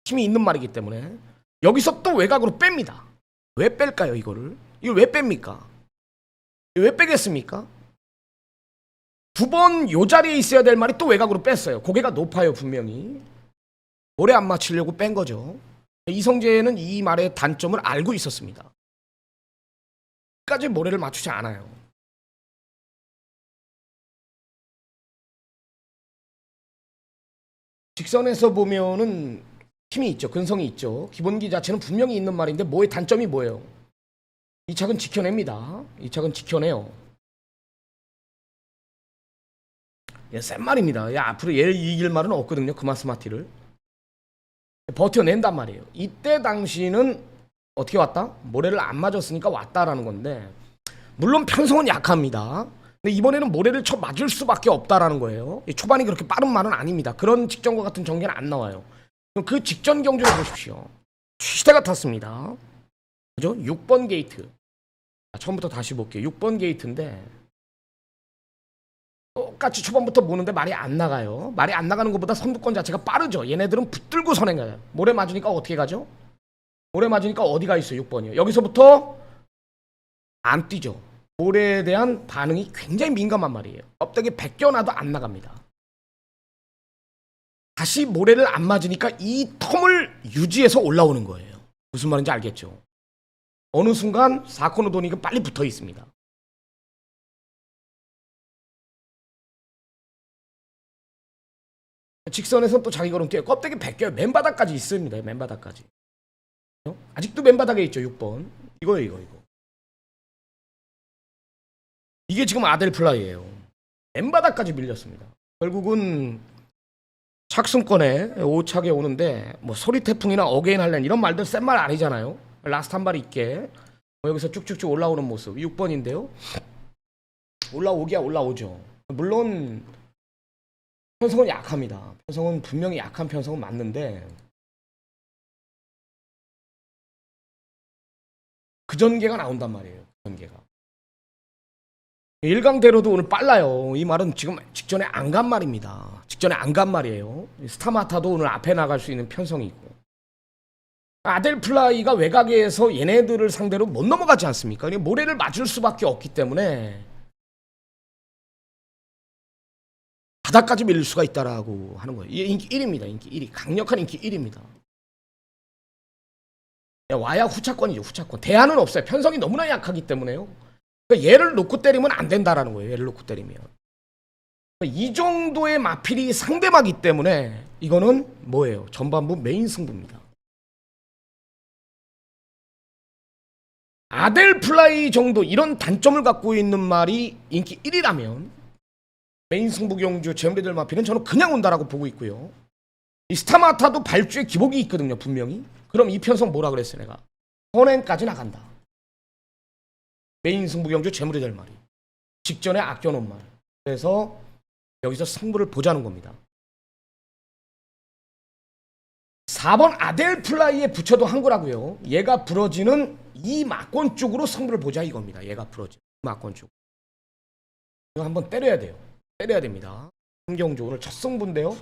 힘이 있는 말이기 때문에. 여기서 또 외곽으로 뺍니다. 왜 뺄까요 이거를? 이걸 왜 뺍니까? 왜 빼겠습니까? 두 번 요 자리에 있어야 될 말이 또 외곽으로 뺐어요. 고개가 높아요 분명히. 오래 안 맞추려고 뺀 거죠. 이성재는 이 말의 단점을 알고 있었습니다. 끝까지 모래를 맞추지 않아요. 직선에서 보면은 힘이 있죠. 근성이 있죠. 기본기 자체는 분명히 있는 말인데 뭐의 단점이 뭐예요? 이 착은 지켜냅니다. 이 착은 지켜내요. 얘 센 말입니다. 얘 앞으로 얘를 이길 말은 없거든요. 그마스마티를. 버텨낸단 말이에요. 이때 당시는 어떻게 왔다? 모래를 안 맞았으니까 왔다라는 건데 물론 편성은 약합니다. 근데 이번에는 모래를 쳐 맞을 수밖에 없다라는 거예요. 초반이 그렇게 빠른 말은 아닙니다. 그런 직전과 같은 전개는 안 나와요. 그럼 그 직전 경주를 보십시오. 시대가 탔습니다. 그죠? 6번 게이트. 처음부터 다시 볼게요. 6번 게이트인데 똑같이 초반부터 보는데 말이 안 나가요. 말이 안 나가는 것보다 선두권 자체가 빠르죠. 얘네들은 붙들고 선행해요. 모래 맞으니까 어떻게 가죠? 모래 맞으니까 어디가 있어요? 6번이요. 여기서부터 안 뛰죠. 모래에 대한 반응이 굉장히 민감한 말이에요. 껍데기 벗겨놔도 안 나갑니다. 다시 모래를 안 맞으니까 이 텀을 유지해서 올라오는 거예요. 무슨 말인지 알겠죠? 어느 순간 4코너 도니까 빨리 붙어 있습니다. 직선에서는 또 자기 걸음 뛰어요. 껍데기 벗겨요. 맨바닥까지 있습니다. 맨바닥까지. 아직도 맨바닥에 있죠. 6번. 이거예요. 이거. 이게 지금 아델 플라이예요. 맨바닥까지 밀렸습니다. 결국은 착승권에 5착에 오는데 뭐 소리 태풍이나 어게인 할렌 이런 말들 센 말 아니잖아요. 라스트 한 발 있게 여기서 쭉쭉쭉 올라오는 모습 6번인데요. 올라오기야 올라오죠. 물론 편성은 약합니다. 편성은 분명히 약한 편성은 맞는데 그 전개가 나온단 말이에요. 그 전개가. 일강대로도 오늘 빨라요. 이 말은 지금 직전에 안 간 말입니다. 직전에 안 간 말이에요. 스타마타도 오늘 앞에 나갈 수 있는 편성이 있고 아델 플라이가 외곽에서 얘네들을 상대로 못 넘어가지 않습니까? 모래를 맞을 수밖에 없기 때문에 바닥까지 밀릴 수가 있다라고 하는 거예요. 이게 인기 1위입니다. 인기 1위. 강력한 인기 1위입니다. 와야 후차권이죠. 후차권. 대안은 없어요. 편성이 너무나 약하기 때문에요. 그러니까 얘를 놓고 때리면 안 된다라는 거예요. 얘를 놓고 때리면. 그러니까 이 정도의 마필이 상대마기 때문에 이거는 뭐예요? 전반부 메인 승부입니다. 아델 플라이 정도 이런 단점을 갖고 있는 말이 인기 1위라면 메인 승부 경주 제무리들 마필은 저는 그냥 온다라고 보고 있고요. 이 스타마타도 발주에 기복이 있거든요. 분명히. 그럼 이 편성 뭐라 그랬어요 내가? 선행까지 나간다. 메인 승부 경주 재물이 될 말이 직전에 아껴놓은 말. 그래서 여기서 승부를 보자는 겁니다. 4번 아델플라이에 붙여도 한 거라고요. 얘가 부러지는 이 막권 쪽으로 승부를 보자 이겁니다. 얘가 부러지는 막권 쪽. 이거 한번 때려야 돼요. 때려야 됩니다. 함경주 오늘 첫 승부인데요.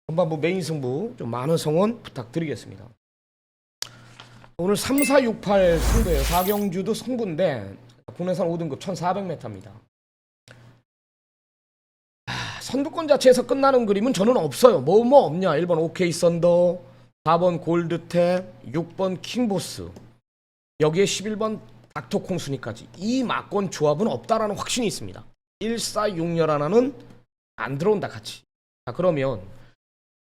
전반부 메인 승부 좀 많은 성원 부탁드리겠습니다. 오늘 3, 4, 6, 8 승부예요. 4경주도 승부인데 국내산 5등급 1400m입니다. 선두권 자체에서 끝나는 그림은 저는 없어요. 뭐 없냐. 1번 오케이 썬더, 4번 골드탭, 6번 킹보스, 여기에 11번 닥터콩 순위까지 이 막권 조합은 없다라는 확신이 있습니다. 1, 4, 6열 하나는 안 들어온다 같이. 자, 그러면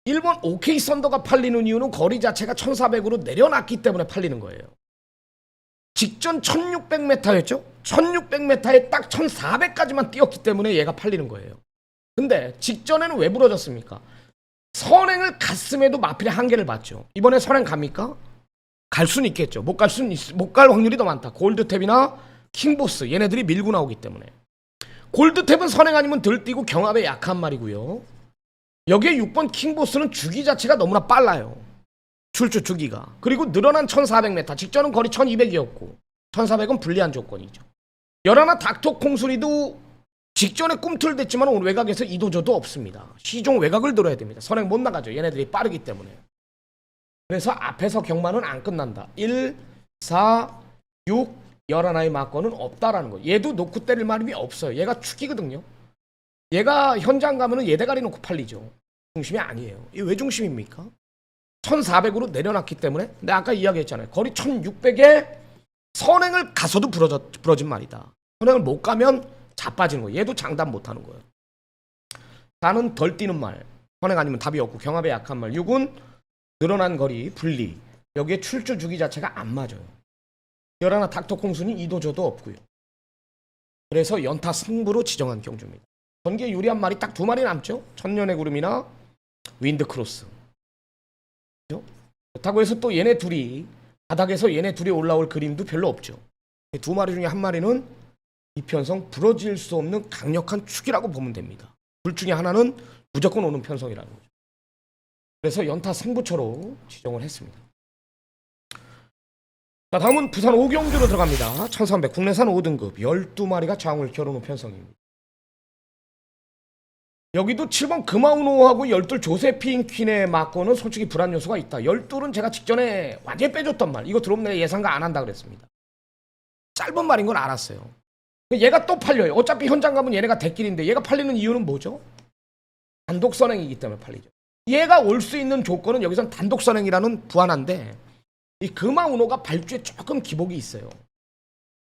1번 오케이 썬더가 팔리는 이유는 거리 자체가 1400으로 내려놨기 때문에 팔리는 거예요. 직전 1600m였죠? 1600m에 딱 1400까지만 뛰었기 때문에 얘가 팔리는 거예요. 근데 직전에는 왜 부러졌습니까? 선행을 갔음에도 마필의 한계를 봤죠. 이번에 선행 갑니까? 갈 수는 있겠죠. 못 갈 확률이 더 많다. 골드탭이나 킹보스 얘네들이 밀고 나오기 때문에. 골드탭은 선행 아니면 들뛰고 경합에 약한 말이고요. 여기에 6번 킹보스는 주기 자체가 너무나 빨라요. 출주 주기가. 그리고 늘어난 1400m. 직전은 거리 1200이었고 1400은 불리한 조건이죠. 11 닥터 콩순이도 직전에 꿈틀댔지만 오늘 외곽에서 이도저도 없습니다. 시종 외곽을 들어야 됩니다. 선행 못 나가죠. 얘네들이 빠르기 때문에. 그래서 앞에서 경마는 안 끝난다. 1, 4, 6, 11의 막권은 없다라는 거예요. 얘도 놓고 때릴 말이 없어요. 얘가 축이거든요. 얘가 현장 가면은 얘 대가리 놓고 팔리죠. 중심이 아니에요. 이게 왜 중심입니까? 1400으로 내려놨기 때문에. 근데 아까 이야기했잖아요. 거리 1600에 선행을 가서도 부러진 말이다. 선행을 못 가면 자빠지는 거예요. 얘도 장담 못하는 거예요. 4는 덜 뛰는 말. 선행 아니면 답이 없고 경합에 약한 말. 6은 늘어난 거리, 분리. 여기에 출주 주기 자체가 안 맞아요. 11 닥터 콩순이 이도저도 없고요. 그래서 연타 승부로 지정한 경주입니다. 전기에 유리한 말이 딱 2마리 남죠. 천년의 구름이나 윈드크로스. 그렇다고 해서 또 얘네 둘이 바닥에서 얘네 둘이 올라올 그림도 별로 없죠. 2마리 중에 1마리는 이편성 부러질 수 없는 강력한 축이라고 보면 됩니다. 둘 중에 하나는 무조건 오는 편성이라는 거죠. 그래서 연타 승부처로 지정을 했습니다. 자, 다음은 부산 5경주로 들어갑니다. 1300 국내산 5등급 12마리가 장을 겨루는 편성입니다. 여기도 7번 금아우노하고 12 조세핀 퀸의 막고는 솔직히 불안 요소가 있다. 12는 제가 직전에 완전히 빼줬던 말. 이거 들어오면 내가 예상가 안 한다 그랬습니다. 짧은 말인 건 알았어요. 얘가 또 팔려요. 어차피 현장 가면 얘네가 대길인데 얘가 팔리는 이유는 뭐죠? 단독 선행이기 때문에 팔리죠. 얘가 올 수 있는 조건은 여기선 단독 선행이라는 부안한데 이 금아우노가 발주에 조금 기복이 있어요.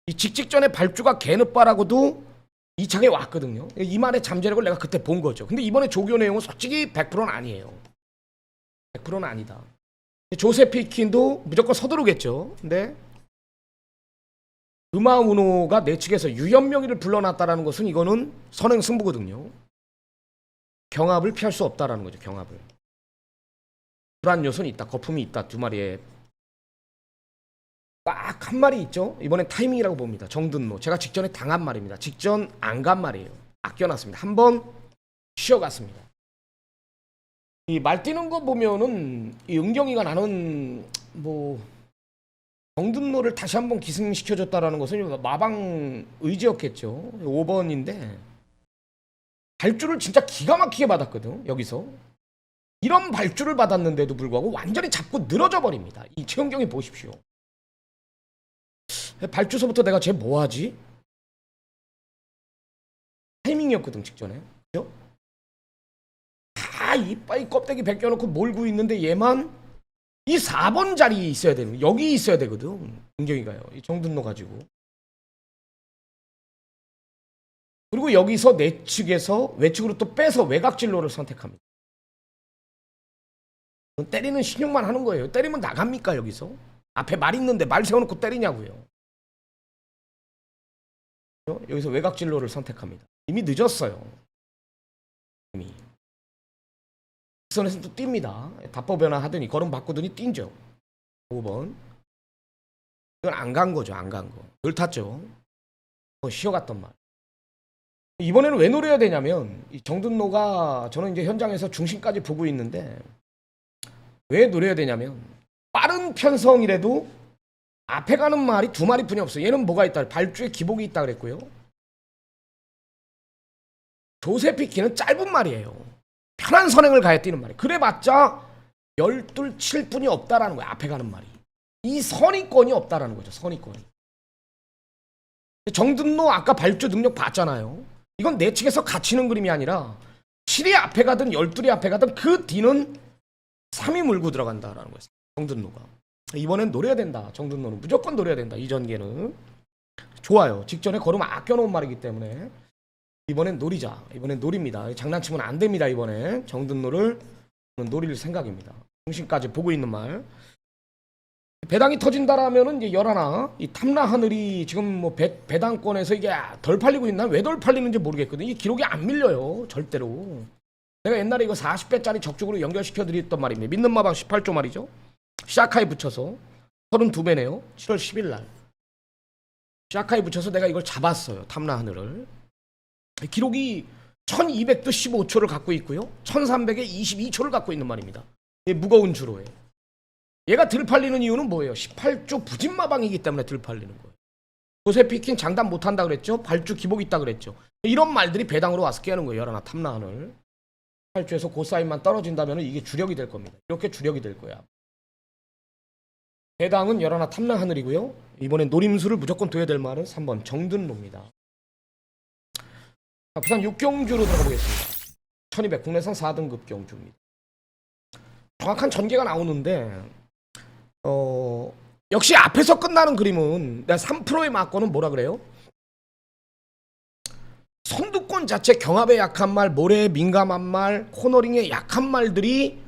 이 직전에 발주가 개느빠라고도 이 차게 왔거든요. 이 말의 잠재력을 내가 그때 본 거죠. 근데 이번에 조교 내용은 솔직히 100%는 아니에요. 100%는 아니다. 조세피킨도 무조건 서두르겠죠. 근데 금아우노가 내 측에서 유현명이를 불러놨다라는 것은 이거는 선행 승부거든요. 경합을 피할 수 없다라는 거죠. 경합을. 불안 요소는 있다. 거품이 있다. 2마리에 딱 한 마리 있죠. 이번엔 타이밍이라고 봅니다. 정든노. 제가 직전에 당한 말입니다. 직전 안 간 말이에요. 아껴놨습니다. 한번 쉬어갔습니다. 이 말 뛰는 거 보면은 이 은경이가 나는 뭐 정든노를 다시 한번 기승시켜줬다라는 것은 마방 의지였겠죠. 5번인데 발주를 진짜 기가 막히게 받았거든. 여기서 이런 발주를 받았는데도 불구하고 완전히 잡고 늘어져 버립니다. 이 최은경이 보십시오. 발주서부터 내가 쟤 뭐하지? 타이밍이었거든 직전에. 그죠? 다 이빠이 껍데기 벗겨놓고 몰고 있는데 얘만 이 4번 자리에 있어야 되는, 여기 있어야 되거든. 은경이가요. 이 정든노 가지고. 그리고 여기서 내 측에서 외측으로 또 빼서 외곽진로를 선택합니다. 때리는 신용만 하는 거예요. 때리면 나갑니까 여기서? 앞에 말 있는데 말 세워놓고 때리냐고요. 여기서 외곽진로를 선택합니다. 이미 늦었어요. 이미. 선에서 또 뜁니다. 답법 변화 하더니 걸음 바꾸더니 뛴죠. 5번. 이건 안 간 거죠. 안 간 거. 늘 탔죠. 쉬어갔던 말. 이번에는 왜 노려야 되냐면 이 정든노가 저는 이제 현장에서 중심까지 보고 있는데 왜 노려야 되냐면 빠른 편성이라도 앞에 가는 말이 두 마리뿐이 없어요. 얘는 뭐가 있다? 발주에 기복이 있다 그랬고요. 조세피키는 짧은 말이에요. 편한 선행을 가야 뛰는 말이에요. 그래봤자 12, 7분이 없다라는 거예요. 앞에 가는 말이. 이 선의권이 없다라는 거죠. 선의권이. 정든노 아까 발주 능력 봤잖아요. 이건 내 측에서 갇히는 그림이 아니라 7이 앞에 가든 12이 앞에 가든 그 뒤는 3이 물고 들어간다라는 거예요. 정든노가. 이번엔 노려야 된다. 정든노는 무조건 노려야 된다. 이 전개는. 좋아요. 직전에 걸음 아껴놓은 말이기 때문에 이번엔 노리자. 이번엔 노립니다. 장난치면 안 됩니다. 이번에 정든노를 노릴 생각입니다. 중심까지 보고 있는 말. 배당이 터진다라면은 이제 열하나 이 탐라 하늘이 지금 뭐 배당권에서 이게 덜 팔리고 있나 왜 덜 팔리는지 모르겠거든요. 이 기록이 안 밀려요. 절대로. 내가 옛날에 이거 40배짜리 적적으로 연결시켜 드렸던 말입니다. 믿는 마방 18조 말이죠. 시아카에 붙여서 32배네요. 7월 10일 날 시아카에 붙여서 내가 이걸 잡았어요. 탐라 하늘을. 기록이 1200도 15초를 갖고 있고요. 1300에 22초를 갖고 있는 말입니다. 무거운 주로에. 얘가 들 팔리는 이유는 뭐예요? 18조 부진마방이기 때문에 들 팔리는 거예요. 조세피킨 장담 못한다 그랬죠? 발주 기복 있다 그랬죠? 이런 말들이 배당으로 와서 깨는 거예요. 열하나 탐라하늘. 18조에서 고사인만 떨어진다면 이게 주력이 될 겁니다. 이렇게 주력이 될 거야. 배당은 열하나 탐라하늘이고요. 이번엔 노림수를 무조건 둬야 될 말은 3번 정든노입니다. 자, 부산 6경주로 들어가 보겠습니다. 1200 국내선 4등급 경주입니다. 정확한 전개가 나오는데 역시 앞에서 끝나는 그림은 내가 3%의 막고는 뭐라 그래요? 선두권 자체 경합에 약한 말, 모래에 민감한 말, 코너링에 약한 말들이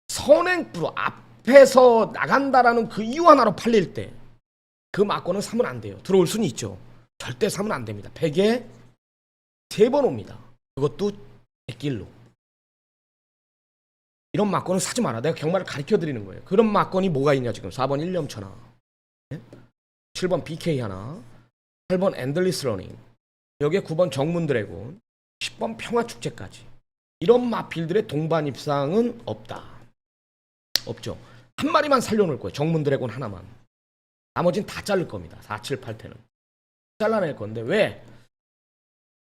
선행프로 앞에서 나간다라는 그 이유 하나로 팔릴 때 그 막고는 사면 안 돼요. 들어올 수는 있죠. 절대 사면 안 됩니다. 100에 3번 옵니다. 그것도 100길로. 이런 막건은 사지 마라. 내가 경마를 가르쳐 드리는 거예요. 그런 막건이 뭐가 있냐 지금. 4번 1년천하, 7번 BK 하나, 8번 엔들리스 러닝, 여기에 9번 정문 드래곤, 10번 평화축제까지. 이런 마필들의 동반 입상은 없다. 없죠. 한 마리만 살려놓을 거예요. 정문 드래곤 하나만. 나머지는 다 자를 겁니다. 4, 7, 8태는. 잘라낼 건데 왜?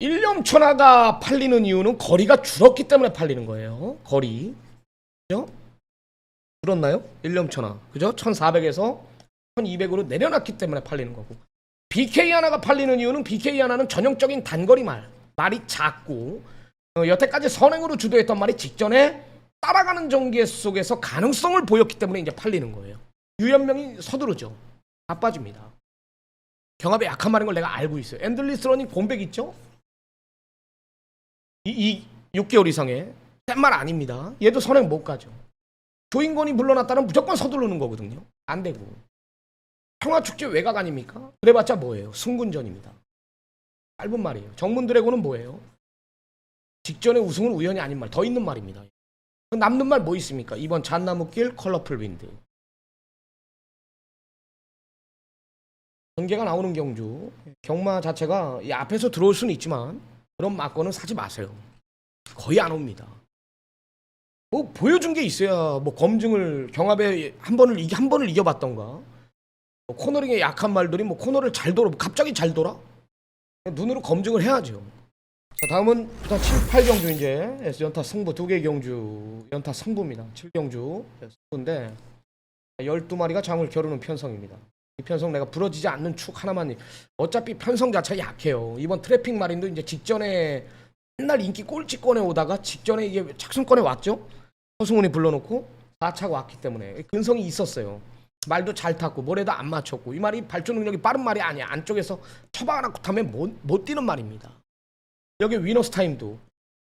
1년천하가 팔리는 이유는 거리가 줄었기 때문에 팔리는 거예요. 거리. 그죠? 줄었나요? 1년천하. 그죠? 1400에서 1200으로 내려놨기 때문에 팔리는 거고. BK 하나가 팔리는 이유는 BK 하나는 전형적인 단거리 말. 말이 작고 여태까지 선행으로 주도했던 말이 직전에 따라가는 전개 속에서 가능성을 보였기 때문에 이제 팔리는 거예요. 유연명이 서두르죠. 다 빠집니다. 경합에 약한 말인 걸 내가 알고 있어요. 엔들리스 러닝 본백 있죠? 이 6개월 이상의 센 말 아닙니다. 얘도 선행 못 가죠. 조인권이 물러났다는 무조건 서두르는 거거든요. 안 되고. 평화축제 외곽 아닙니까? 그래봤자 뭐예요? 승군전입니다. 짧은 말이에요. 정문 드래곤은 뭐예요? 직전에 우승은 우연이 아닌 말, 더 있는 말입니다. 남는 말 뭐 있습니까? 2번 잣나무길 컬러풀 윈드. 전개가 나오는 경주. 경마 자체가 이 앞에서 들어올 수는 있지만 그런 막고는 사지 마세요. 거의 안 옵니다. 뭐 보여준 게 있어야 뭐 검증을 경합에 한 번을 이겨봤던가. 뭐 코너링에 약한 말들이 뭐 코너를 잘 돌아 갑자기 잘 돌아? 눈으로 검증을 해야죠. 자, 다음은 부산 7, 8경주 이제 연타 승부 2개 경주 연타 승부입니다. 7경주 승부인데 12마리가 장을 겨루는 편성입니다. 이 편성 내가 부러지지 않는 축 하나만. 어차피 편성 자체가 약해요. 이번 트래픽 마린도 이제 직전에 맨날 인기 꼴찌권에 오다가 직전에 이게 착순권에 왔죠. 허승훈이 불러놓고 4차가 왔기 때문에 근성이 있었어요. 말도 잘 탔고 모래도 안 맞췄고. 이 말이 발주 능력이 빠른 말이 아니야. 안쪽에서 처박아놓고 타면 못 뛰는 말입니다. 여기 위너스 타임도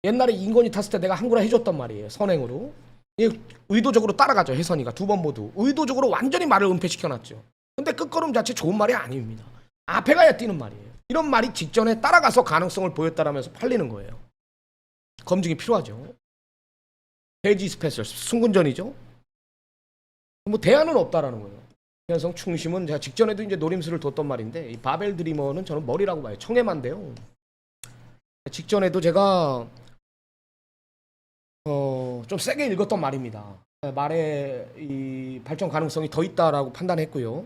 옛날에 인건이 탔을 때 내가 한구라 해줬던 말이에요. 선행으로. 의도적으로 따라가죠. 혜선이가 2번 모두 의도적으로 완전히 말을 은폐시켜놨죠. 근데 끝걸음 자체 좋은 말이 아닙니다. 앞에 가야 뛰는 말이에요. 이런 말이 직전에 따라가서 가능성을 보였다라면서 팔리는 거예요. 검증이 필요하죠. 대지 스페셜 승군전이죠. 뭐 대안은 없다라는 거예요. 현성 충심은 제가 직전에도 이제 노림수를 뒀던 말인데 이 바벨 드리머는 저는 머리라고 봐요. 청해만데요. 직전에도 제가 좀 세게 읽었던 말입니다. 말에 이 발전 가능성이 더 있다라고 판단했고요.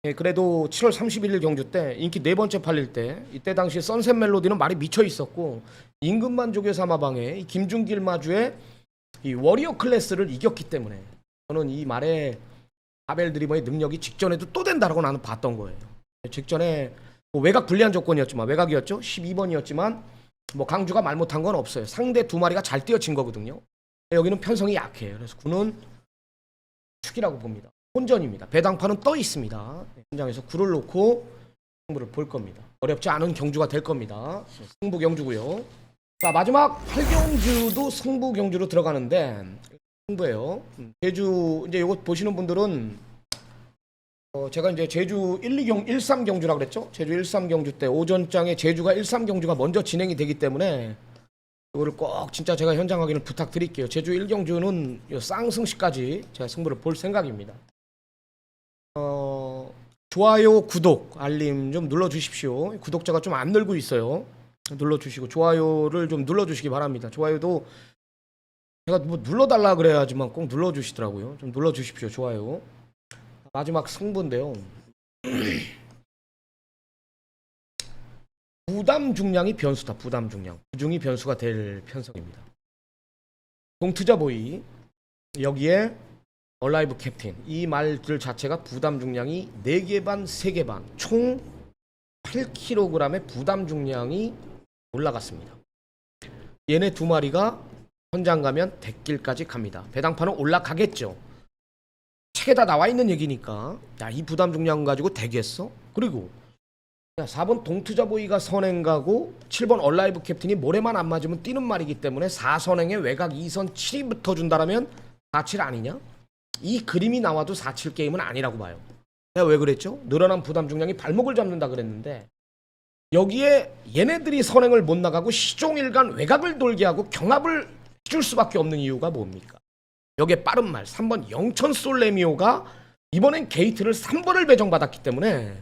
예, 그래도 7월 31일 경주 때 인기 네 번째 팔릴 때 이때 당시 선셋 멜로디는 말이 미쳐 있었고 임금만족의 사마방에 이 김준길 마주의 이 워리어 클래스를 이겼기 때문에 저는 이 말에 아벨 드리머의 능력이 직전에도 또 된다라고 나는 봤던 거예요. 직전에 뭐 외곽 불리한 조건이었지만 외곽이었죠. 12번이었지만 뭐 강주가 말 못한 건 없어요. 상대 두 마리가 잘 뛰어친 거거든요. 여기는 편성이 약해요. 그래서 구는 축이라고 봅니다. 혼전입니다. 배당판은 떠 있습니다. 현장에서 구를 놓고 승부를 볼 겁니다. 어렵지 않은 경주가 될 겁니다. 승부 경주고요. 자, 마지막 8경주도 승부 경주로 들어가는데 승부예요. 제주 이제 이거 보시는 분들은 제가 이제 제주 13 경주라고 그랬죠. 제주 13 경주 때 오전장에 제주가 13 경주가 먼저 진행이 되기 때문에 이거를 꼭 진짜 제가 현장 확인을 부탁드릴게요. 제주 1경주는 쌍승시까지 제가 승부를 볼 생각입니다. 좋아요, 구독, 알림 좀 눌러주십시오. 구독자가 좀 안 늘고 있어요. 눌러주시고 좋아요를 좀 눌러주시기 바랍니다. 좋아요도 제가 뭐 눌러달라 그래야지만 꼭 눌러주시더라고요. 좀 눌러주십시오. 좋아요. 마지막 승부인데요. 부담 중량이 변수다. 부담 중량. 부중이 변수가 될 편성입니다. 동투자 보이 여기에 얼라이브 캡틴 이 말들 자체가 부담 중량이 4개 반, 3개 반 총 8kg의 부담 중량이 올라갔습니다. 얘네 두 마리가 현장 가면 대길까지 갑니다. 배당판은 올라가겠죠. 책에 다 나와 있는 얘기니까 야, 이 부담 중량 가지고 되겠어? 그리고 4번 동투자 보이가 선행 가고 7번 얼라이브 캡틴이 모래만 안 맞으면 뛰는 말이기 때문에 4선행에 외곽 2선 7이 붙어준다라면 4-7 아니냐? 이 그림이 나와도 4-7 게임은 아니라고 봐요. 내가 왜 그랬죠? 늘어난 부담 중량이 발목을 잡는다 그랬는데 여기에 얘네들이 선행을 못 나가고 시종일관 외곽을 돌게 하고 경합을 해줄 수밖에 없는 이유가 뭡니까? 여기에 빠른 말 3번 영천 솔레미오가 이번엔 게이트를 3번을 배정받았기 때문에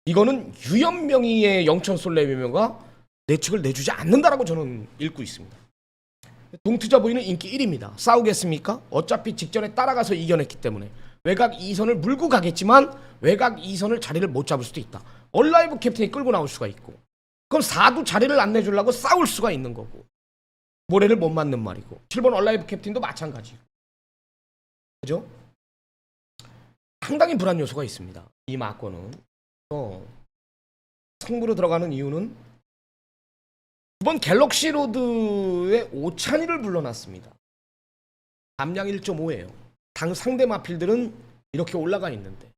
이거는 유연명의의 영천 솔레미오가 내측을 내주지 않는다라고 저는 읽고 있습니다. 동투자 보이는 인기 1위입니다. 싸우겠습니까? 어차피 직전에 따라가서 이겨냈기 때문에 외곽 2선을 물고 가겠지만 외곽 2선을 자리를 못 잡을 수도 있다. 얼라이브 캡틴이 끌고 나올 수가 있고 그럼 4도 자리를 안 내주려고 싸울 수가 있는 거고 모래를 못 맞는 말이고 7번 얼라이브 캡틴도 마찬가지고 그죠? 상당히 불안 요소가 있습니다. 이 막권은 승부로 들어가는 이유는 이번 갤럭시 로드의 오찬이를 불러놨습니다. 감량 1.5예요. 당 상대 마필들은 이렇게 올라가 있는데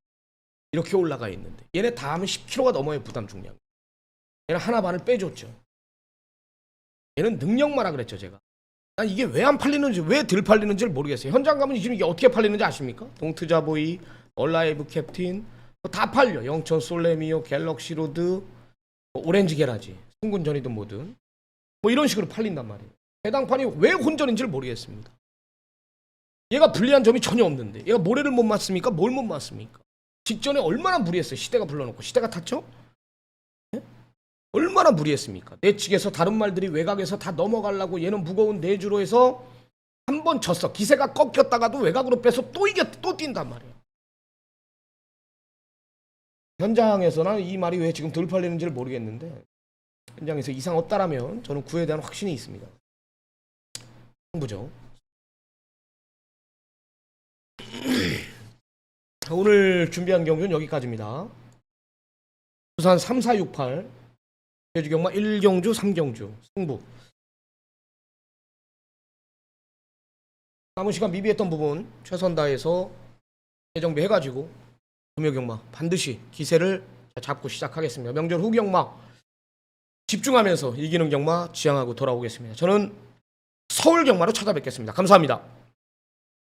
얘네 다 하면 10kg가 넘어요. 부담 중량. 얘는 하나 반을 빼줬죠. 얘는 능력마라 그랬죠. 제가 난 이게 왜 안 팔리는지 왜 덜 팔리는지를 모르겠어요. 현장 가면 지금 이게 어떻게 팔리는지 아십니까? 동투자 보이, 얼라이브 캡틴 다 팔려. 영천 솔레미오, 갤럭시 로드, 오렌지 게라지, 승군전이든 뭐든 뭐 이런 식으로 팔린단 말이에요. 배당판이 왜 혼전인지를 모르겠습니다. 얘가 불리한 점이 전혀 없는데 얘가 모래를 못 맞습니까? 뭘 못 맞습니까? 직전에 얼마나 무리했어요. 시대가 불러놓고 시대가 탔죠? 네? 얼마나 무리했습니까? 내측에서 다른 말들이 외곽에서 다 넘어가려고 얘는 무거운 내주로 해서 한 번 졌어. 기세가 꺾였다가도 외곽으로 빼서 또 또 뛴단 말이에요. 현장에서는 이 말이 왜 지금 덜 팔리는지를 모르겠는데 현장에서 이상 없다라면 저는 구에 대한 확신이 있습니다. 승부죠. 오늘 준비한 경주는 여기까지입니다. 부산 3468 제주경마 1경주 3경주 승부. 남은 시간 미비했던 부분 최선 다해서 재정비해가지고 금요경마 반드시 기세를 잡고 시작하겠습니다. 명절 후 경마 집중하면서 이기는 경마 지향하고 돌아오겠습니다. 저는 서울 경마로 찾아뵙겠습니다. 감사합니다.